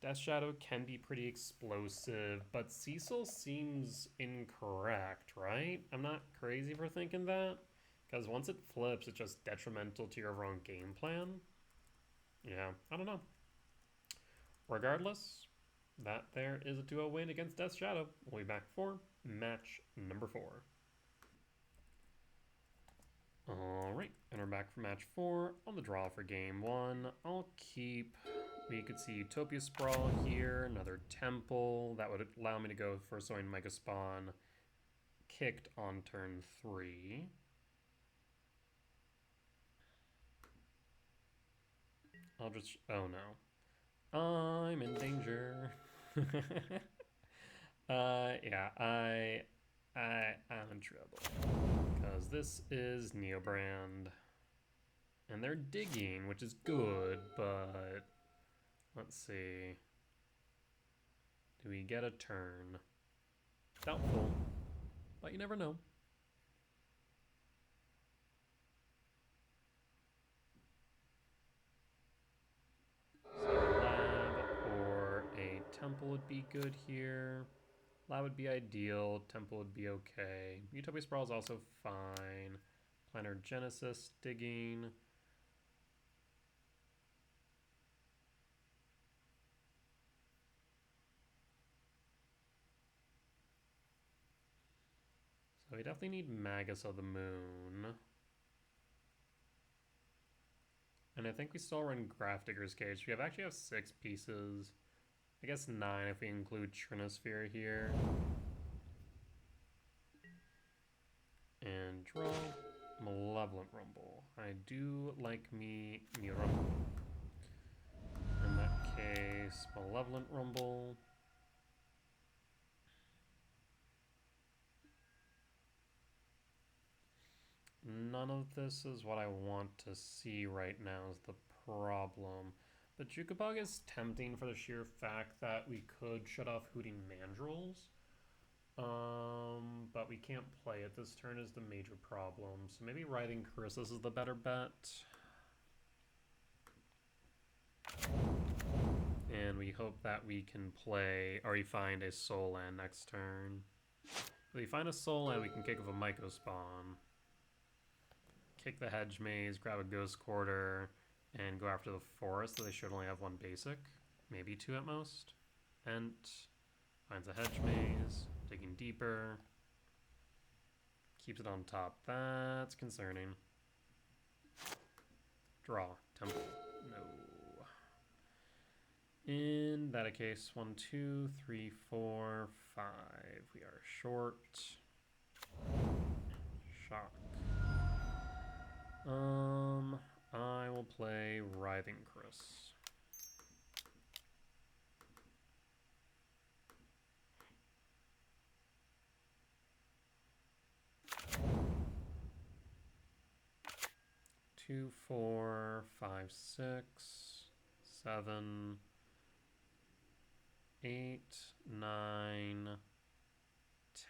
Death Shadow can be pretty explosive, but Cecil seems incorrect, right? I'm not crazy for thinking that, because once it flips, it's just detrimental to your overall game plan. Yeah, I don't know. Regardless, that there is a 2-0 win against Death Shadow. We'll be back for match number 4. Alright, and we're back for match 4 on the draw for game 1. I'll keep... We could see Utopia Sprawl here, another Temple. That would allow me to go for Soin Mega Spawn kicked on turn 3. I'll just... Oh no. I'm in danger. Yeah, I'm in trouble. Because this is Neobrand. And they're digging, which is good, but... Let's see. Do we get a turn? Doubtful. But you never know. So lab or a temple would be good here. Lab would be ideal. Temple would be okay. Utopia Sprawl is also fine. Planar Genesis digging. So we definitely need Magus of the Moon. And I think we still run Grafdigger's Cage. We actually have 6 pieces. I guess 9 if we include Trinosphere here. And draw Malevolent Rumble. I do like me Rumble. In that case, Malevolent Rumble. None of this is what I want to see right now is the problem. The Jukabug is tempting for the sheer fact that we could shut off Hooting Mandrills. But we can't play it this turn is the major problem. So maybe Writhing Chrysis is the better bet. And we hope that we can play, or we find a Soul Land next turn. If we find a Soul Land, we can kick off a Myco Spawn. Kick the Hedge Maze, grab a Ghost Quarter, and go after the Forest, so they should only have 1 basic. Maybe 2 at most. Ent finds a Hedge Maze, digging deeper. Keeps it on top. That's concerning. Draw. Temple. No. In that case, 1, 2, 3, 4, 5. We are short. Shock. I will play Writhing Chris. Two, 4, 5, 6, 7, 8, 9,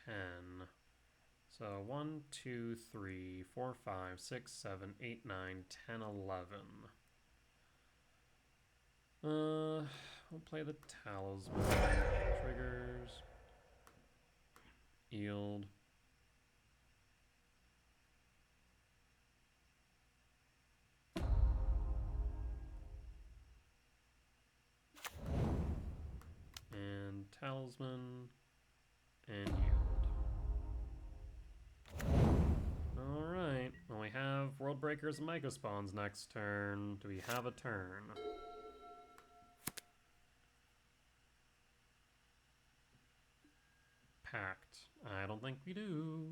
10. So 1, 2, 3, 4, 5, 6, 7, 8, 9, 10, 11. We'll play the Talisman. Triggers. Yield. And Talisman. And yield. Alright, well we have World Breakers and Myco Spawns next turn. Do we have a turn? don't think we do.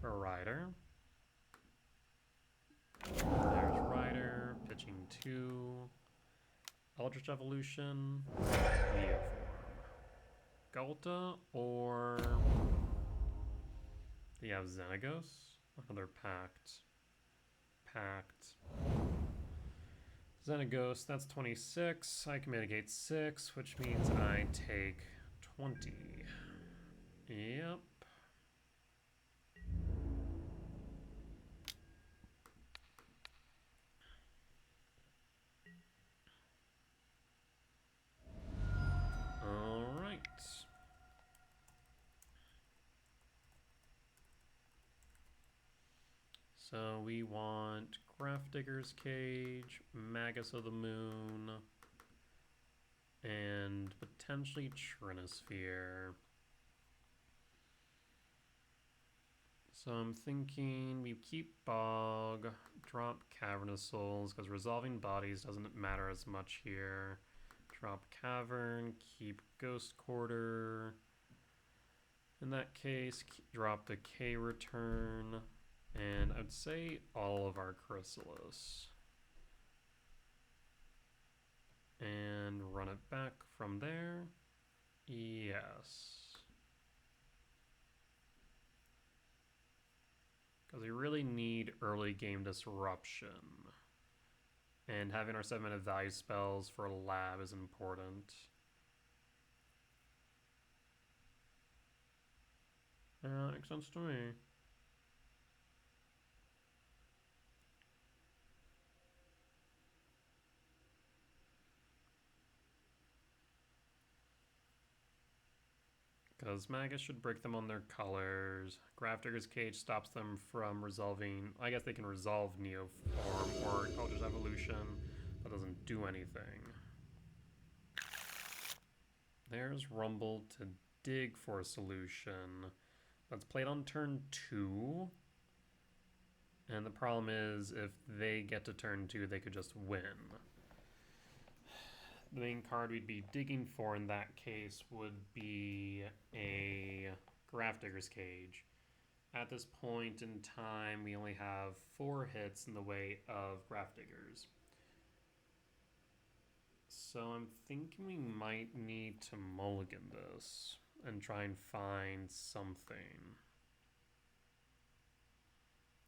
A Rider. There's Rider, pitching 2. Eldritch Evolution, Neoform. Gulta, or do you have Xenagos? Another Pact. Xenagos, that's 26. I can mitigate 6, which means I take 20. Yep. Alright. So we want Grafdigger's Cage, Magus of the Moon, and potentially Trinosphere. So I'm thinking we keep Bog, drop Cavernous Souls, because Resolving Bodies doesn't matter as much here. Drop Cavern, keep Ghost Quarter. In that case, drop the K Return, and I'd say all of our Chrysalis. And run it back from there. Yes. Because we really need early game disruption. And having our 7-minute value spells for lab is important. Makes sense to me. Because Magus should break them on their colors. Grafdigger's Cage stops them from resolving. I guess they can resolve Neoform or Eldritch Evolution. That doesn't do anything. There's Rumble to dig for a solution. That's played on turn 2. And the problem is, if they get to turn 2, they could just win. The main card we'd be digging for in that case would be a Grafdigger's Cage. At this point in time, we only have 4 hits in the way of Grafdiggers. So I'm thinking we might need to mulligan this and try and find something.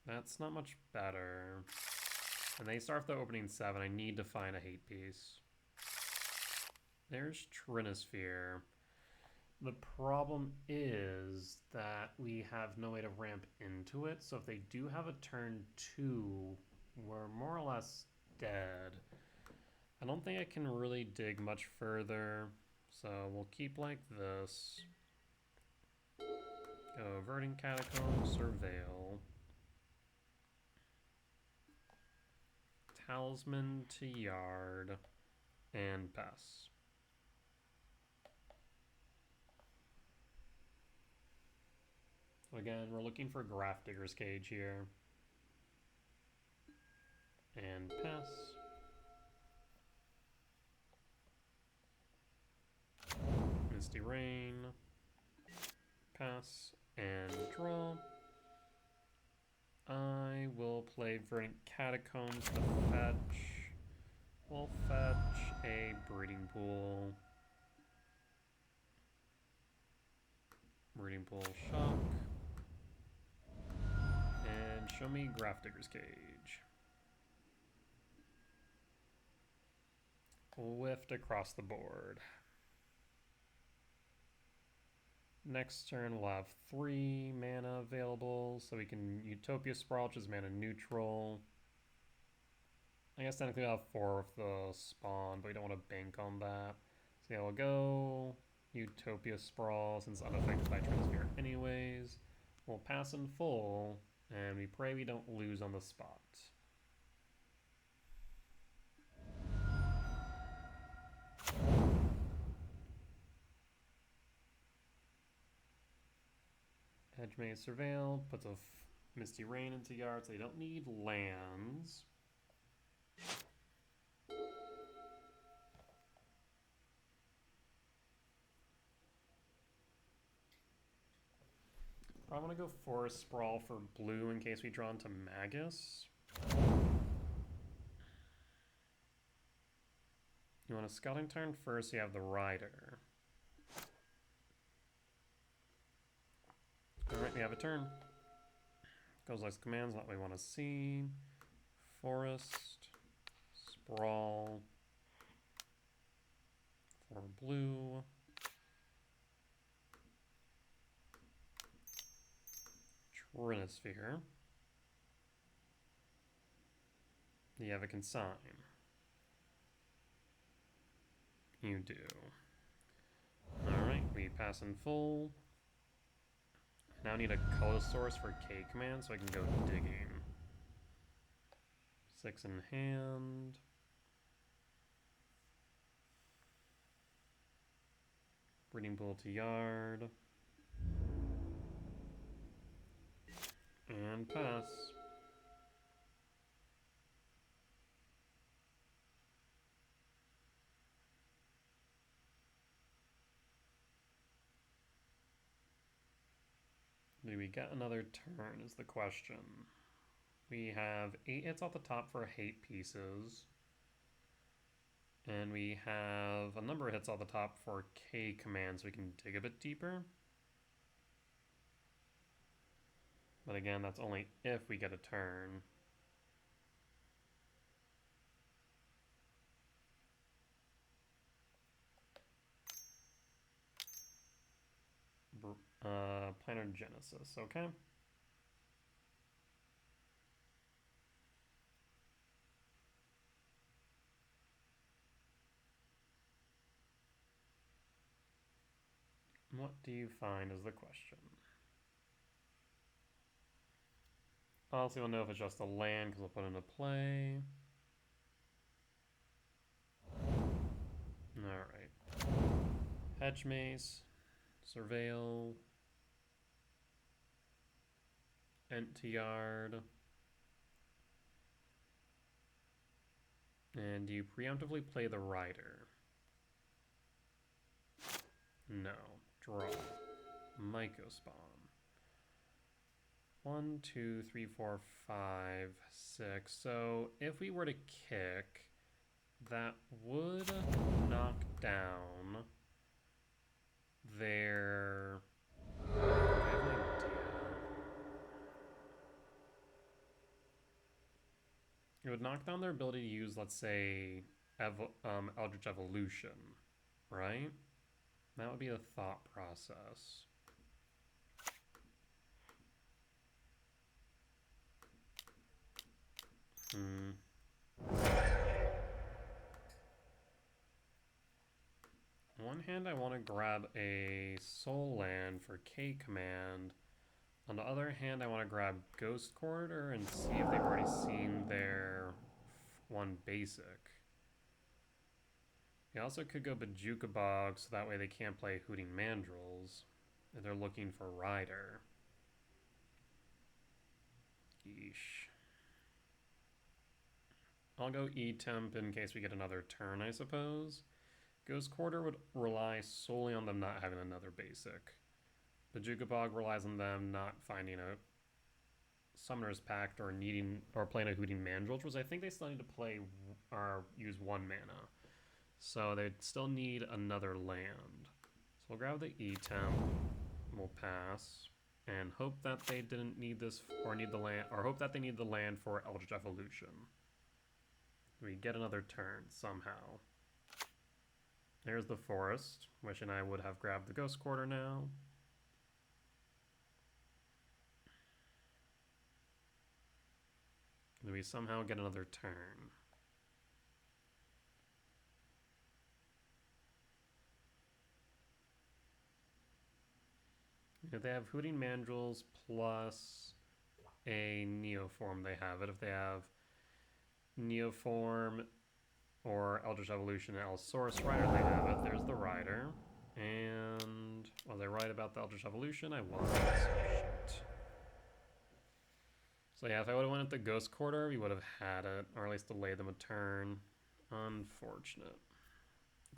That's not much better. And they start with the opening 7. I need to find a hate piece. There's Trinosphere. The problem is that we have no way to ramp into it, so if they do have a turn 2, we're more or less dead. I don't think I can really dig much further, so we'll keep like this. Go Verdant Catacomb, Surveil. Talisman to Yard, and pass. So again, we're looking for Grafdigger's Cage here. And pass. Misty Rain. Pass. And draw. I will play Verdant Catacombs to fetch. We'll fetch a Breeding Pool. Breeding Pool Shock. And show me Grafdigger's Cage. Whiffed across the board. Next turn we'll have 3 mana available, so we can Utopia Sprawl, which is mana neutral. I guess technically we'll have 4 with the spawn, but we don't want to bank on that. So yeah, we'll go Utopia Sprawl, since it's unaffected by Trinosphere anyways. We'll pass in full, and we pray we don't lose on the spot. Edge Maze Surveil puts a Misty Rain into Yard, so they don't need lands. I want to go Forest Sprawl for blue in case we draw into Magus. You want a scouting turn first, you have the Rider. Alright, we have a turn. Goes like commands, what we want to see. Forest, Sprawl, for blue. Trinisphere. You have a consign. You do. Alright, we pass in full. Now I need a color source for K command so I can go digging. 6 in hand. Breeding Pool to yard. And pass. Do we get another turn is the question. We have 8 hits off the top for hate pieces. And we have a number of hits off the top for K commands so we can dig a bit deeper. But again, that's only if we get a turn. Planar Genesis, okay. What do you find is the question. Also, we'll know if it's just a land because we'll put it into play. Alright. Hedge Mace, Surveil, Ent to yard. And do you preemptively play the Rider? No. Draw. Myco Spawn. 1, 2, 3, 4, 5, 6. So if we were to kick, that would knock down their... I have no idea. It would knock down their ability to use, let's say, Eldritch Evolution, right? That would be a thought process. On one hand, I want to grab a soul land for K command. On the other hand, I want to grab Ghost Corridor and see if they've already seen their one basic. They also could go Bajuka Bog, so that way they can't play Hooting Mandrills if they're looking for Rider. Yeesh. I'll go E-Temp in case we get another turn, I suppose. Ghost Quarter would rely solely on them not having another basic. Bajuka Bog relies on them not finding a Summoner's Pact or playing a Hooting Mandrills, which I think they still need to play or use 1 mana. So they'd still need another land. So we'll grab the E-Temp, we'll pass, and hope that they didn't need this or need the land, or hope that they need the land for Eldritch Evolution. We get another turn somehow. There's the forest, wishing I would have grabbed the Ghost Quarter now. Do we somehow get another turn? If they have Hooting Mandrills plus a Neoform, they have it. If they have Neoform or Eldritch Evolution and Allosaurus Rider, they have it. There's the Rider. And was I right about the Eldritch Evolution? I was. Shit. So yeah, if I would have went with the Ghost Quarter, we would have had it, or at least delayed them a turn. Unfortunate.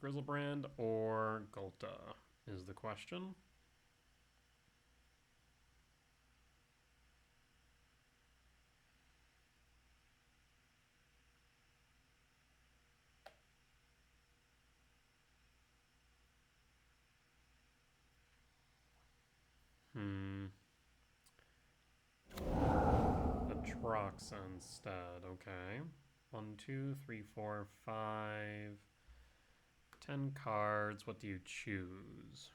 Grizzlebrand or Gulta is the question. Proxa instead, okay. 1, 2, 3, 4, 5. 10 cards. What do you choose?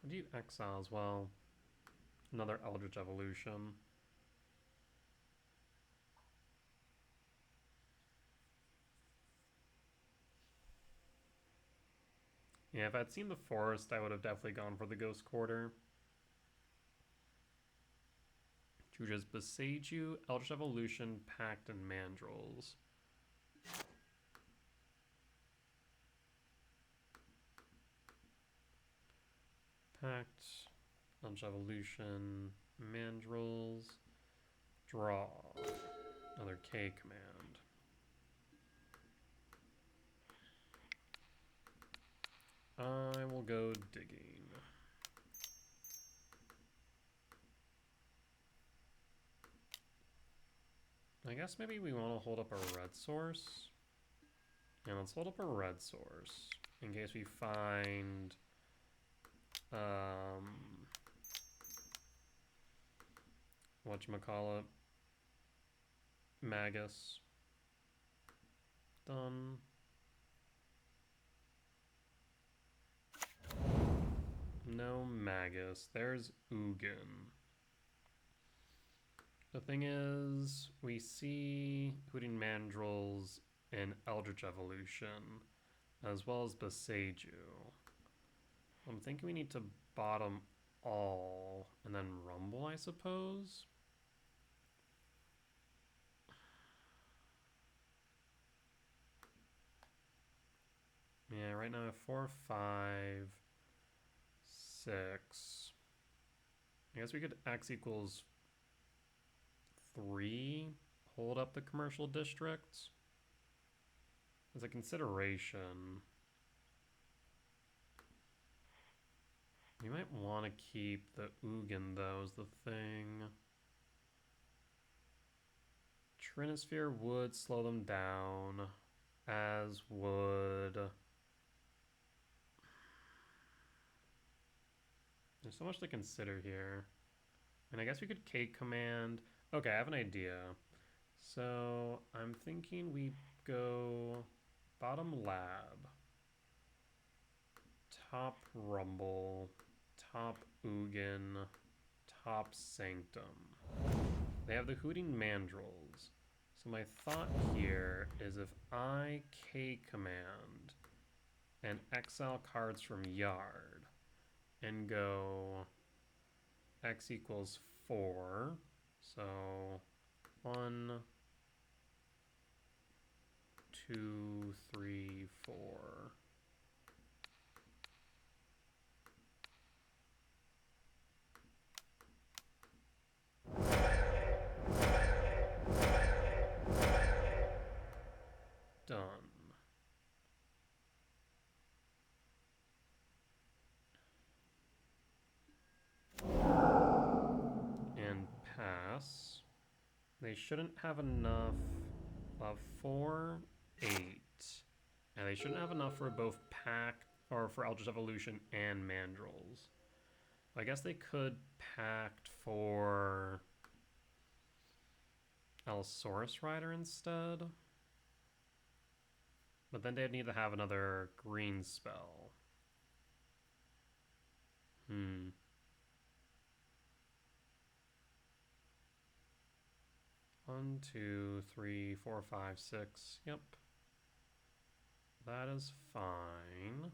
What do you exile as well? Another Eldritch Evolution. Yeah, if I'd seen the forest, I would have definitely gone for the Ghost Quarter. Chooses Beseiju, Eldritch Evolution, Pact, and Mandrels. Pact, Eldritch Evolution, Mandrels, draw. Another K command. I will go digging. I guess maybe we want to hold up a red source. Yeah, let's hold up a red source in case we find whatchamacallit, Magus. Done. No Magus. There's Ugin. The thing is, we see Hooting Mandrels in Eldritch Evolution, as well as Beseiju. I'm thinking we need to bottom all, and then Rumble, I suppose? Yeah, right now I have 4, 5, 6. I guess we could X equals 3, hold up the commercial districts as a consideration. You might want to keep the Ugin, though, is the thing. Trinisphere would slow them down, as would... There's so much to consider here. And I guess we could K command. Okay, I have an idea. So I'm thinking we go bottom lab, top Rumble, top Ugin, top Sanctum. They have the Hooting Mandrels. So my thought here is if I K command and exile cards from Yard and go X equals 4, so 1, 2, 3, 4. Done. And pass. They shouldn't have enough of 4, 8. And they shouldn't have enough for both Pact, or for Eldritch Evolution and Mandrels. I guess they could Pact for Allosaurus Rider instead. But then they'd need to have another green spell. 1, 2, 3, 4, 5, 6. Yep. That is fine.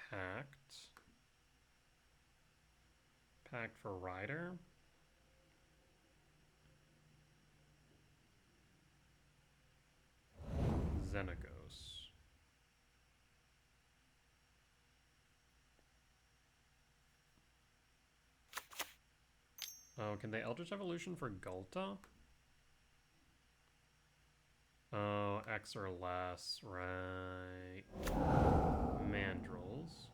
Pact. Pact for Rider. Xenagos. Oh, can they Eldritch Evolution for Gulta? Oh, X or less, right. Mandrels.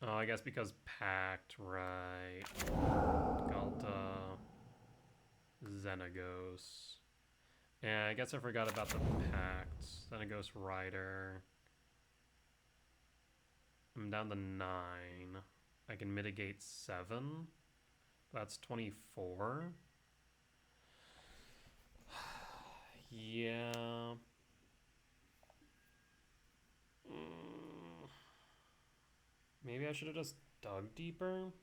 Oh, I guess because Pact, right. Gulta. Xenagos. Yeah, I guess I forgot about the pact. Then a Ghost Rider. I'm down to 9. I can mitigate 7. That's 24. Yeah. Maybe I should have just dug deeper.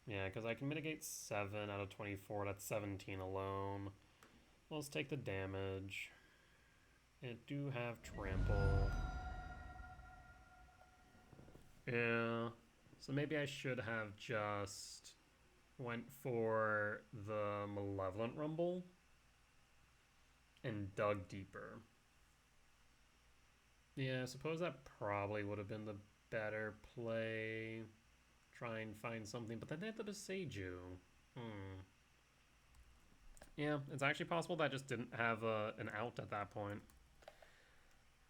Yeah, because I can mitigate 7 out of 24. That's 17 alone. Let's take the damage. It do have trample. Yeah. So maybe I should have just went for the Malevolent Rumble and dug deeper. Yeah, I suppose that probably would have been the better play. Try and find something, but then they have the Beseiju. Yeah, it's actually possible that I just didn't have an out at that point.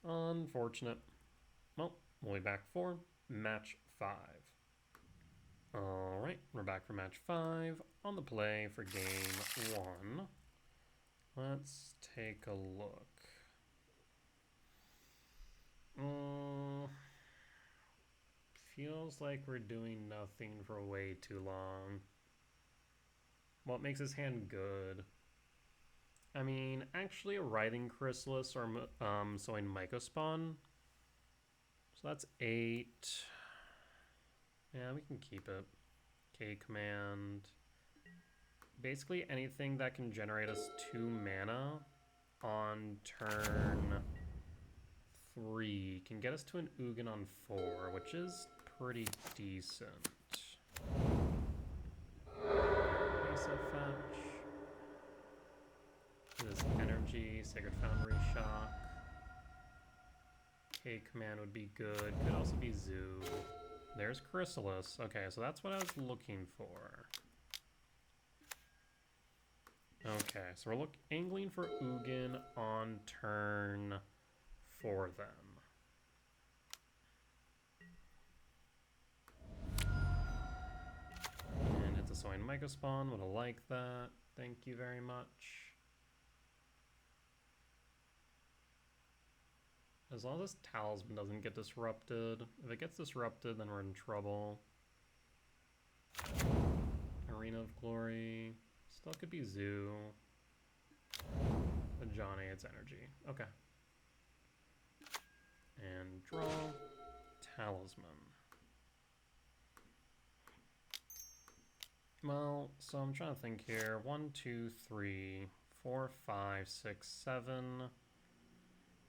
Unfortunate. Well, we'll be back for match 5. Alright, we're back for match 5 on the play for game 1. Let's take a look. Feels like we're doing nothing for way too long. What makes this hand good? I mean, actually a Writhing Chrysalis or sowing Mycospawn. So that's 8. Yeah, we can keep it. K command. Basically anything that can generate us 2 mana on turn 3 can get us to an Ugin on 4, which is pretty decent. Mesa fetch. This energy, Sacred Foundry Shock. K command would be good. Could also be Zoo. There's Chrysalis. Okay, so that's what I was looking for. Okay, so we're angling for Ugin on turn 4 then. And it's a Sowing Mycospawn. Would have liked that. Thank you very much. As long as this Talisman doesn't get disrupted. If it gets disrupted, then we're in trouble. Arena of Glory. Still could be Zoo. But Johnny, it's energy. Okay. And draw. Talisman. Well, so I'm trying to think here. 1, 2, 3, 4, 5, 6, 7.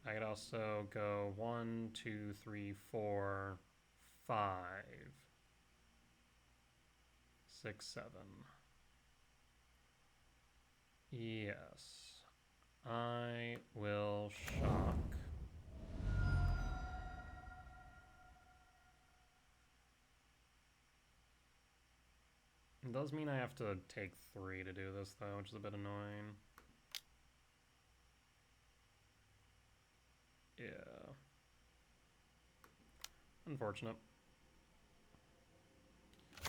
I could also go 1, 2, 3, 4, 5, 6, 7. Yes. I will shock. It does mean I have to take 3 to do this though, which is a bit annoying. Yeah. Unfortunate.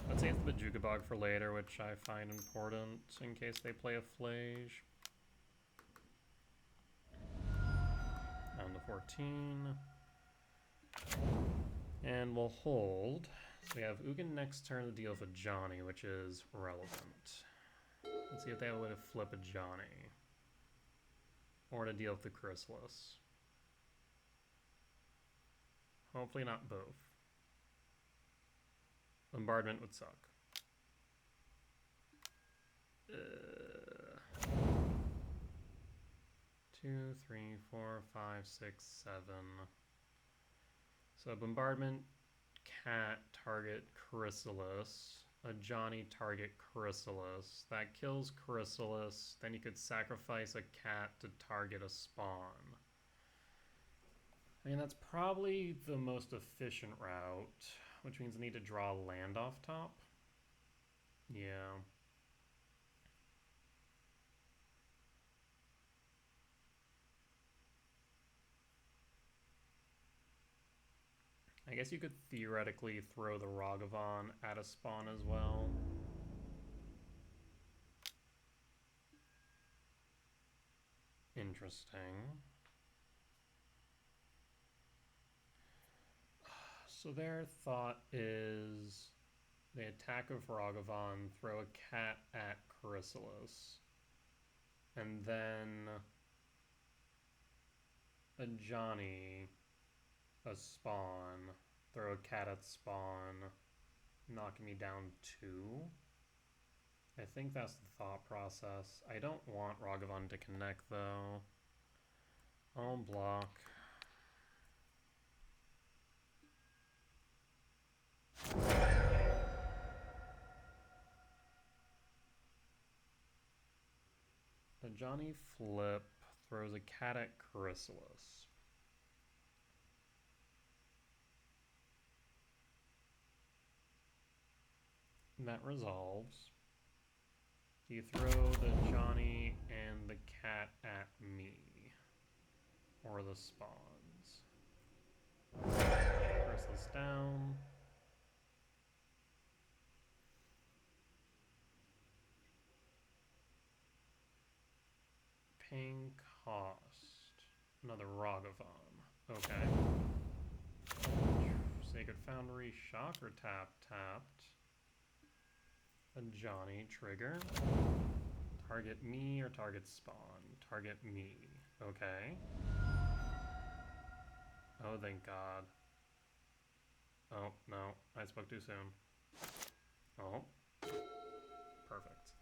Let's save the Jukabog for later, which I find important in case they play a Flage. Down to 14. And we'll hold. So we have Ugin next turn to deal with a Johnny, which is relevant. Let's see if they have a way to flip a Johnny. Or to deal with the Chrysalis. Hopefully not both. Bombardment would suck. 2, 3, 4, 5, 6, 7. So Bombardment, Cat, target Chrysalis. A Johnny, target Chrysalis. That kills Chrysalis. Then you could sacrifice a Cat to target a spawn. I mean, that's probably the most efficient route, which means I need to draw land off top. Yeah. I guess you could theoretically throw the Ragavan at a spawn as well. interesting. So their thought is they attack with Ragavan, throw a cat at Chrysalis, and then a Johnny, a spawn, throw a cat at spawn, knocking me down 2. I think that's the thought process. I don't want Ragavan to connect though. I'll block. The Johnny flip throws a cat at Chrysalis. And that resolves. You throw the Johnny and the cat at me. Or the spawns. Chrysalis down. Paying cost. Another Ragavan. Okay. Sacred Foundry, Shocker tapped. A Johnny trigger. Target me or target spawn? Target me. Okay. Oh, thank God. Oh, no. I spoke too soon. Oh. Perfect.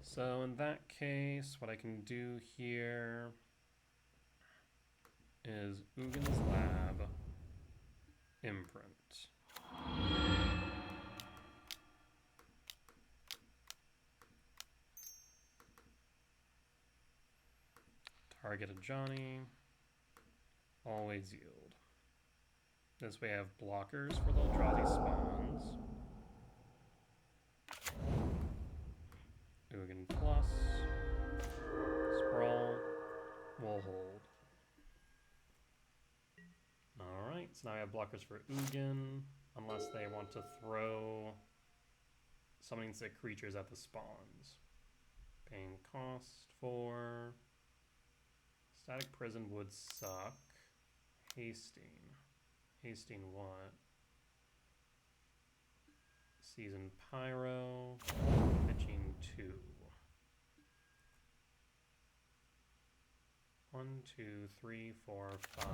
So in that case, what I can do here is Ugin's Lab, Imprint. Target a Johnny, always yield. This way I have blockers for the Eldrazi spawns. Ugin plus, Sprawl, we'll hold. Alright, so now I have blockers for Ugin, unless they want to throw summoning sick creatures at the spawns. Paying cost for Static Prison would suck. Hasting what? Season Pyro. Pitching 2. 1, 2, 3, 4, 5.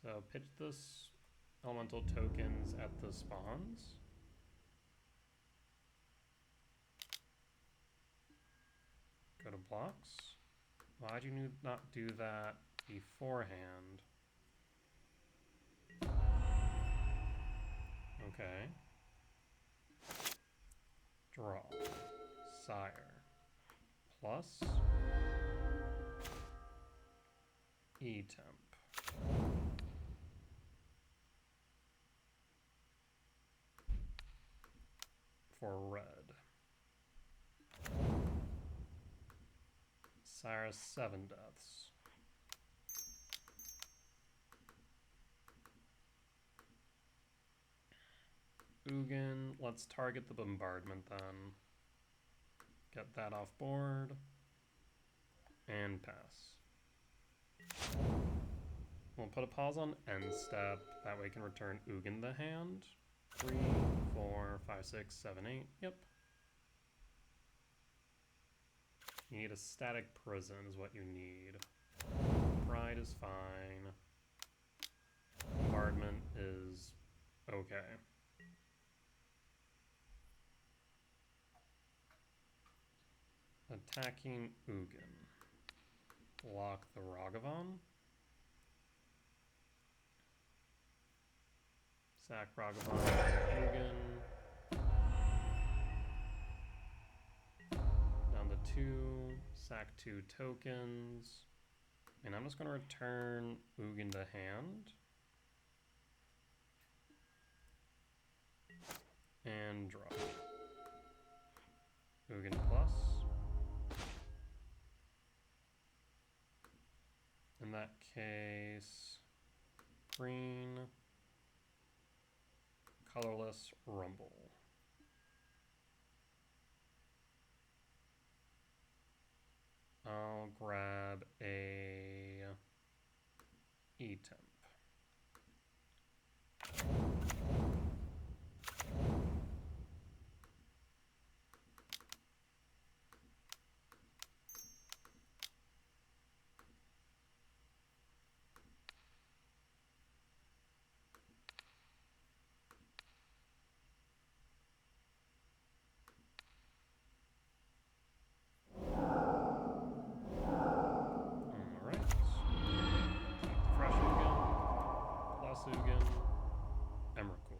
So pitch this elemental tokens at the spawns. Go to blocks. Why'd you not do that beforehand? Okay. Draw. Sire. Plus. E-temp. For red. Sire 7 deaths. Ugin, let's target the bombardment then. Get that off board. And pass. We'll put a pause on end step. That way we can return Ugin the hand. 3, 4, 5, 6, 7, 8. Yep. You need a static prison is what you need. Pride is fine. Bombardment is okay. Attacking Ugin. Block the Ragavan. Sack Ragavan, Ugin. Down to 2. Sack 2 tokens. And I'm just going to return Ugin to hand. And draw. Ugin plus. In that case, green, colorless, rumble. grab a E-Temp. Emrakul.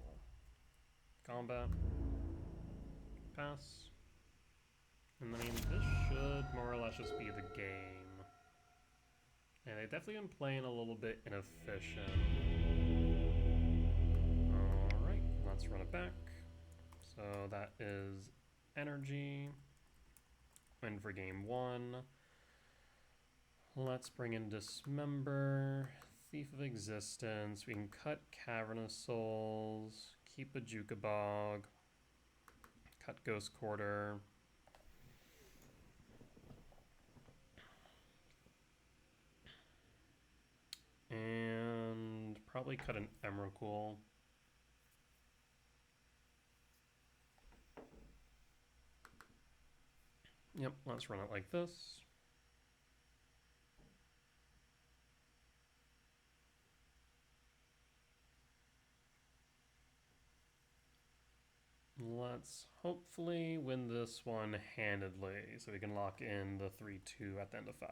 Combat. Pass. And I mean, this should more or less just be the game. And they've definitely been playing a little bit inefficient. Alright, let's run it back. So that is energy. Win for game 1. Let's bring in Dismember. Thief of Existence. We can cut Cavernous Souls. Keep a Jukabog. Cut Ghost Quarter. And probably cut an Emrakul. Yep, let's run it like this. Let's hopefully win this one handedly so we can lock in the 3-2 at the end of 5.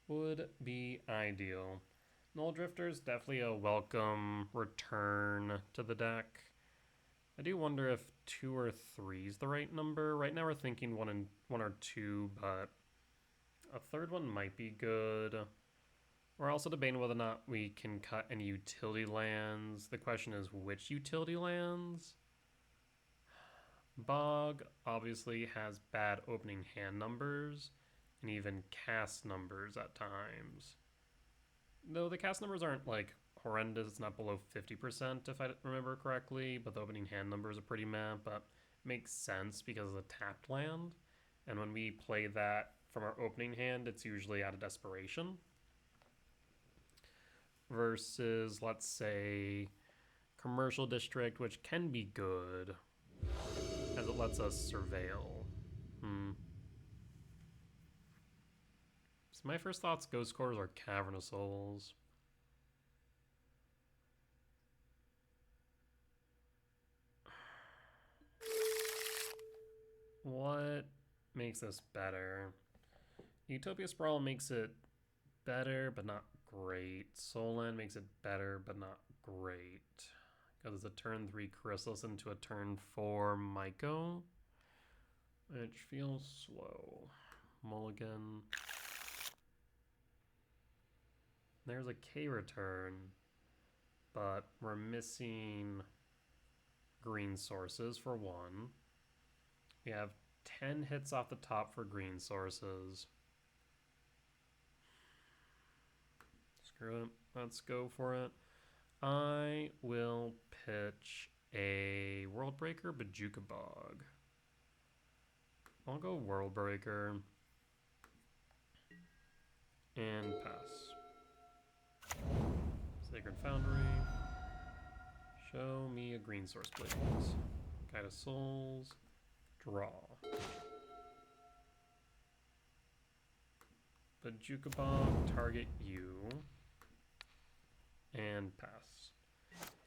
Would be ideal. Null Drifter's definitely a welcome return to the deck. I do wonder if 2 or 3 is the right number. Right now we're thinking 1 or 2, but a third one might be good. We're also debating whether or not we can cut any utility lands. The question is which utility lands? Bog obviously has bad opening hand numbers and even cast numbers at times. Though the cast numbers aren't like horrendous, it's not below 50% if I remember correctly, but the opening hand numbers are pretty meh, but it makes sense because of the tapped land. And when we play that from our opening hand, it's usually out of desperation. Versus, let's say, Commercial District, which can be good, as it lets us surveil. So my first thoughts, Ghost Quarters or Cavernous Souls. What makes this better? Utopia Sprawl makes it better, but not great. Soulland makes it better, but not great. Because it's a turn 3 Chrysalis into a turn 4 Myco, which feels slow. Mulligan. There's a K return, but we're missing green sources for 1. We have 10 hits off the top for green sources. Screw it. Let's go for it. I will pitch a World Breaker Bajuka Bog. I'll go World Breaker and pass. Sacred Foundry. Show me a green source, please. Guide of Souls. Draw. Bajuka Bog, target you. And pass.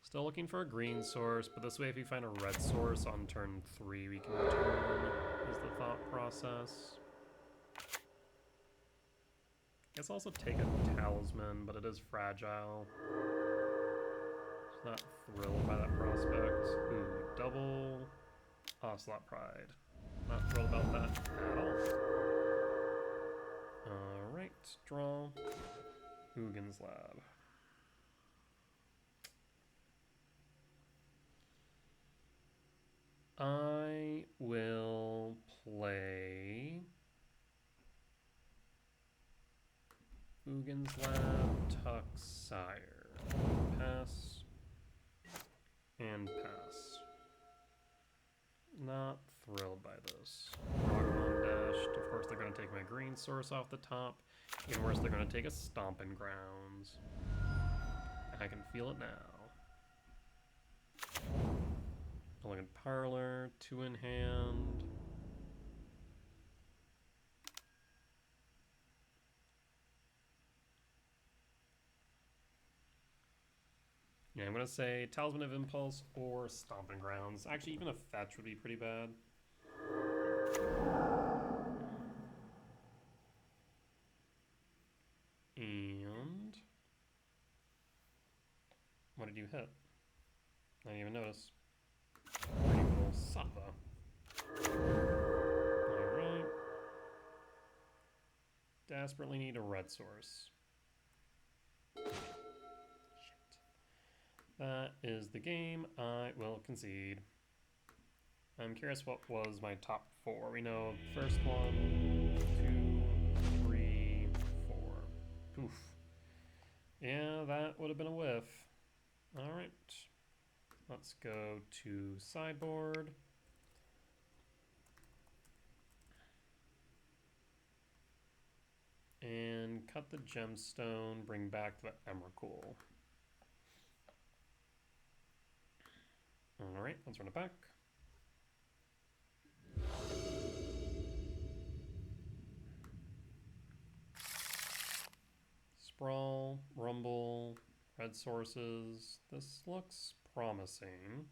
Still looking for a green source, but this way if you find a red source on turn 3, we can return, is the thought process. Guess I'll also take a Talisman, but it is fragile. Just not thrilled by that prospect. Ooh, double Ocelot Pride. Not thrilled about that at all. Alright, draw. Ugin's Lab. I will play Ugin's Lab, Tuxire. Pass. And pass. Not thrilled by this. Ragamuffin Dash, Of course, they're going to take my green source off the top. Even worse, they're going to take a Stomping Grounds. I can feel it now. Elegant Parlor, 2 in hand. Yeah, I'm going to say Talisman of Impulse or Stomping Grounds. Actually, even a fetch would be pretty bad. And what did you hit? I didn't even notice. Pretty cool. Sava. Alright. Desperately need a red source. Shit. That is the game. I will concede. I'm curious what was my top 4. We know first 1, 2, 3, 4. Poof. Yeah, that would have been a whiff. Alright. Let's go to sideboard. And cut the gemstone, bring back the Emrakul. Alright, let's run it back. Sprawl, Rumble, red sources. This looks promising.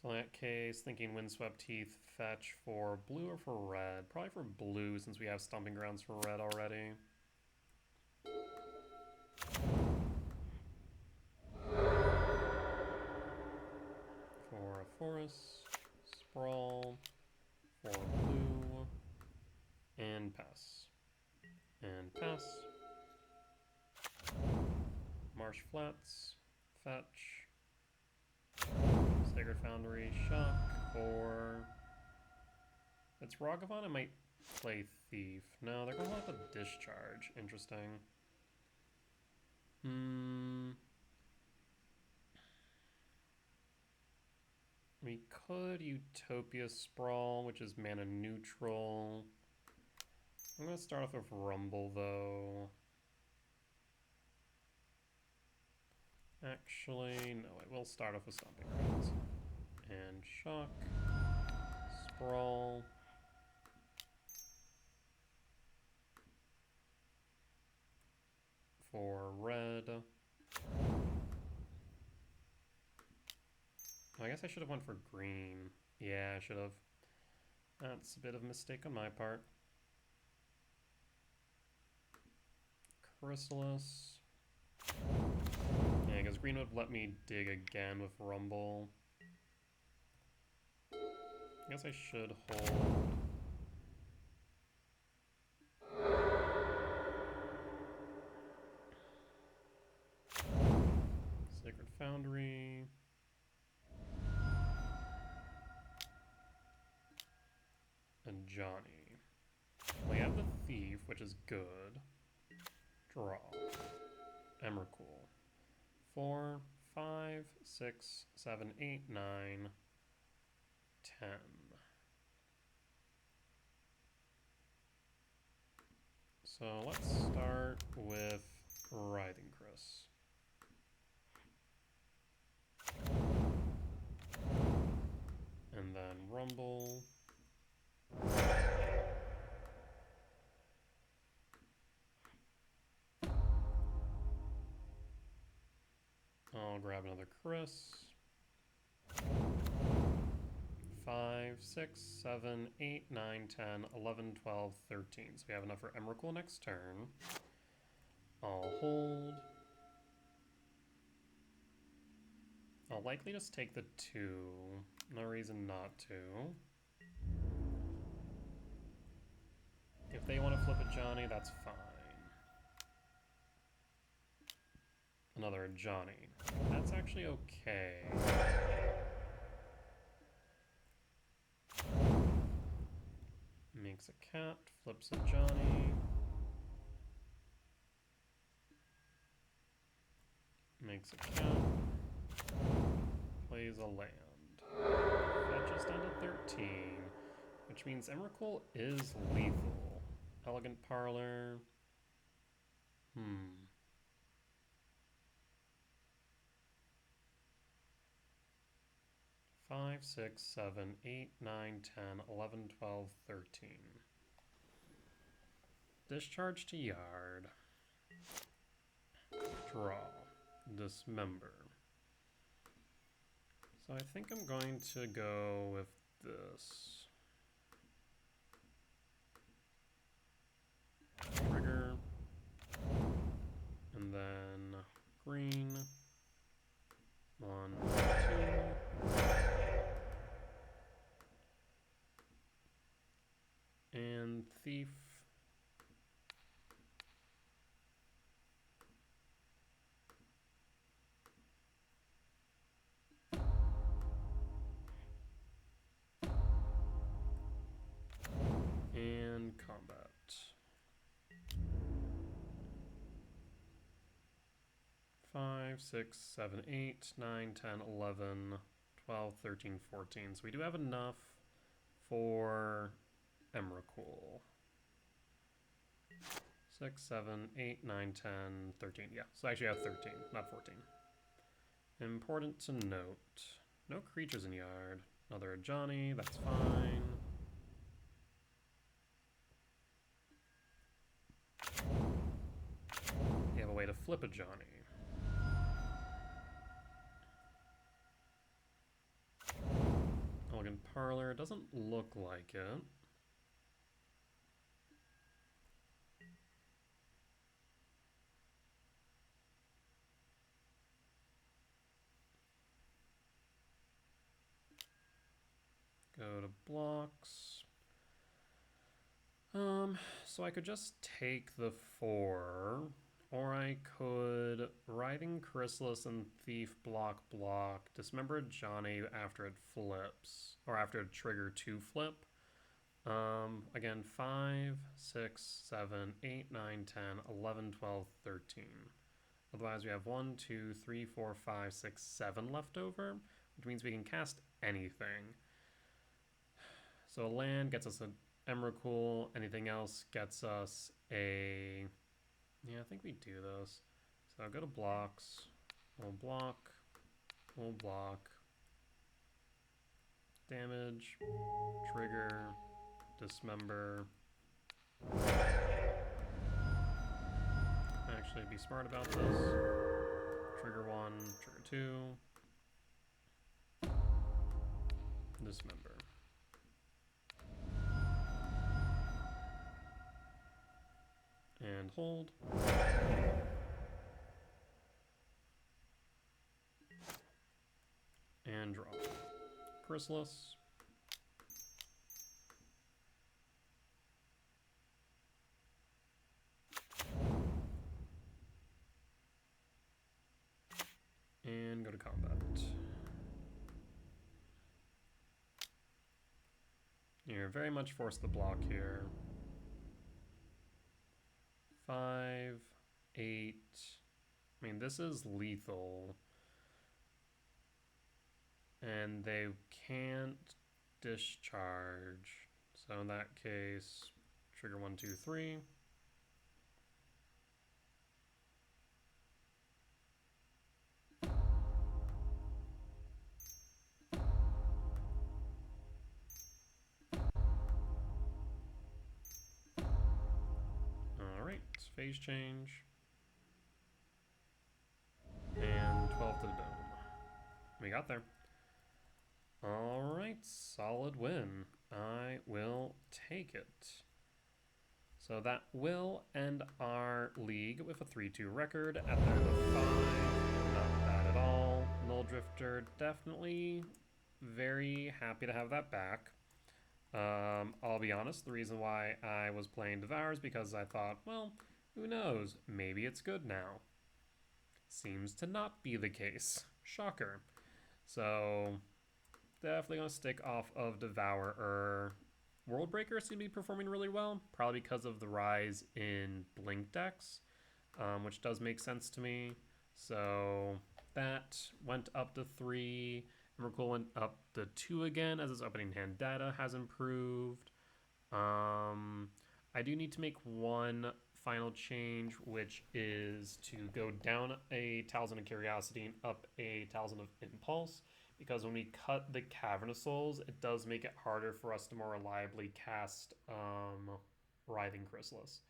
So in that case, thinking Windswept Heath fetch for blue or for red? Probably for blue since we have Stomping Grounds for red already. For a forest, sprawl, for blue, and pass. And pass. Marsh Flats, fetch. Sacred Foundry, shock, for... If it's Ragavan, I might play Thief. No, they're going to want the Discharge. Interesting. We could Utopia Sprawl, which is mana neutral. I'm going to start off with Rumble, though. Actually, no, I will start off with Stomping Grounds. And shock. Sprawl. For red. I guess I should have went for green. Yeah, I should have. That's a bit of a mistake on my part. Chrysalis. Yeah, because green would let me dig again with Rumble. I guess I should hold. Sacred Foundry. And Johnny. We have the Thief, which is good. Draw. Emrakul. 4, 5, 6, 7, 8, 9, 10. So let's start with Writhing Chris. And then Rumble. I'll grab another Chris. 5, 6, 7, 8, 9, 10, 11, 12, 13. So we have enough for Emrakul next turn. I'll hold. I'll likely just take the 2. No reason not to. If they want to flip a Johnny, that's fine. Another Johnny. That's actually okay. Makes a cat, flips a Johnny. Makes a cat. Plays a land. Fetches down to 13. which means Emrakul is lethal. Elegant Parlor. 5, 6, 7, 8, 9, 10, 11, 12, 13. Discharge to Yard. Draw. Dismember. So I think I'm going to go with this. Trigger. And then green. 1, 2. And Thief. And combat. 5, 6, 7, 8, 9, 10, 11, 12, 13, 14. So we do have enough for Emrakul. 6, 7, 8, 9, 10, 13. Yeah, so I actually have 13, not 14. Important to note, no creatures in Yard. Another Johnny, that's fine. You have a way to flip a Johnny. Elegant Parlor, doesn't look like it. Go to blocks. So I could just take the 4, or I could Riding Chrysalis and Thief block, Dismember Johnny after it flips, or after it trigger 2 flip. Again, 5, 6, 7, 8, 9, 10, 11, 12, 13. Otherwise we have 1, 2, 3, 4, 5, 6, 7 left over, which means we can cast anything. So a land gets us an Emrakul, anything else gets us a... Yeah, I think we do those. So I'll go to blocks, we'll block, damage, trigger, dismember. Actually be smart about this. Trigger 1, trigger 2, dismember. And hold. And draw. Chrysalis. And go to combat. You're very much forced to block here. 5, 8. I mean, this is lethal. And they can't discharge. So in that case, trigger 1, 2, 3. Alright, phase change. And 12 to the dome. We got there. Alright, solid win. I will take it. So that will end our league with a 3-2 record at the end of 5. Not bad at all. Null Drifter, definitely very happy to have that back. I'll be honest, the reason why I was playing Devour is because I thought, well, who knows, maybe it's good now. Seems to not be the case. Shocker. So, definitely going to stick off of Devourer. Worldbreaker seems to be performing really well, probably because of the rise in Blink decks, which does make sense to me. So, That went up to 3. Emrakul went up to 2 again as its opening hand data has improved. I do need to make one final change, which is to go down a Talisman of Curiosity and up a Talisman of Impulse, because when we cut the Cavern of Souls, it does make it harder for us to more reliably cast Writhing Chrysalis.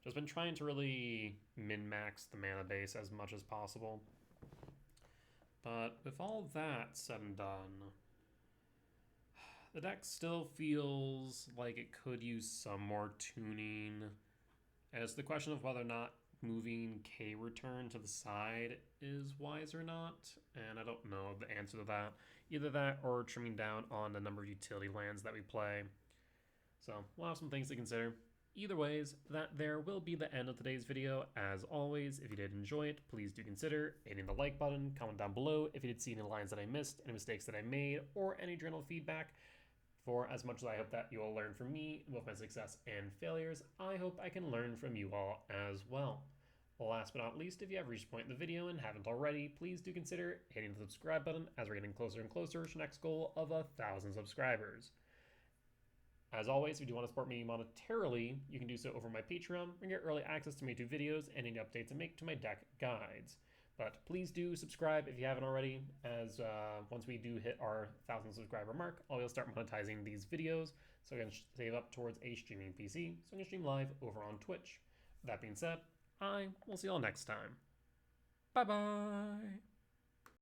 Just been trying to really min-max the mana base as much as possible. But with all that said and done, the deck still feels like it could use some more tuning. And it's the question of whether or not moving K return to the side is wise or not. And I don't know the answer to that. Either that or trimming down on the number of utility lands that we play. So we'll have some things to consider. Either ways, that there will be the end of today's video. As always, if you did enjoy it, please do consider hitting the like button, comment down below if you did see any lines that I missed, any mistakes that I made, or any general feedback. For as much as I hope that you will learn from me with my success and failures, I hope I can learn from you all as well. Last but not least, if you have reached the point in the video and haven't already, please do consider hitting the subscribe button as we're getting closer and closer to the next goal of 1,000 subscribers. As always, if you do want to support me monetarily, you can do so over my Patreon and get early access to my 2 videos and any updates I make to my deck guides. But please do subscribe if you haven't already, as once we do hit our 1,000 subscriber mark, I'll be able to start monetizing these videos so I can save up towards a streaming PC so I can stream live over on Twitch. That being said, I will see you all next time. Bye-bye!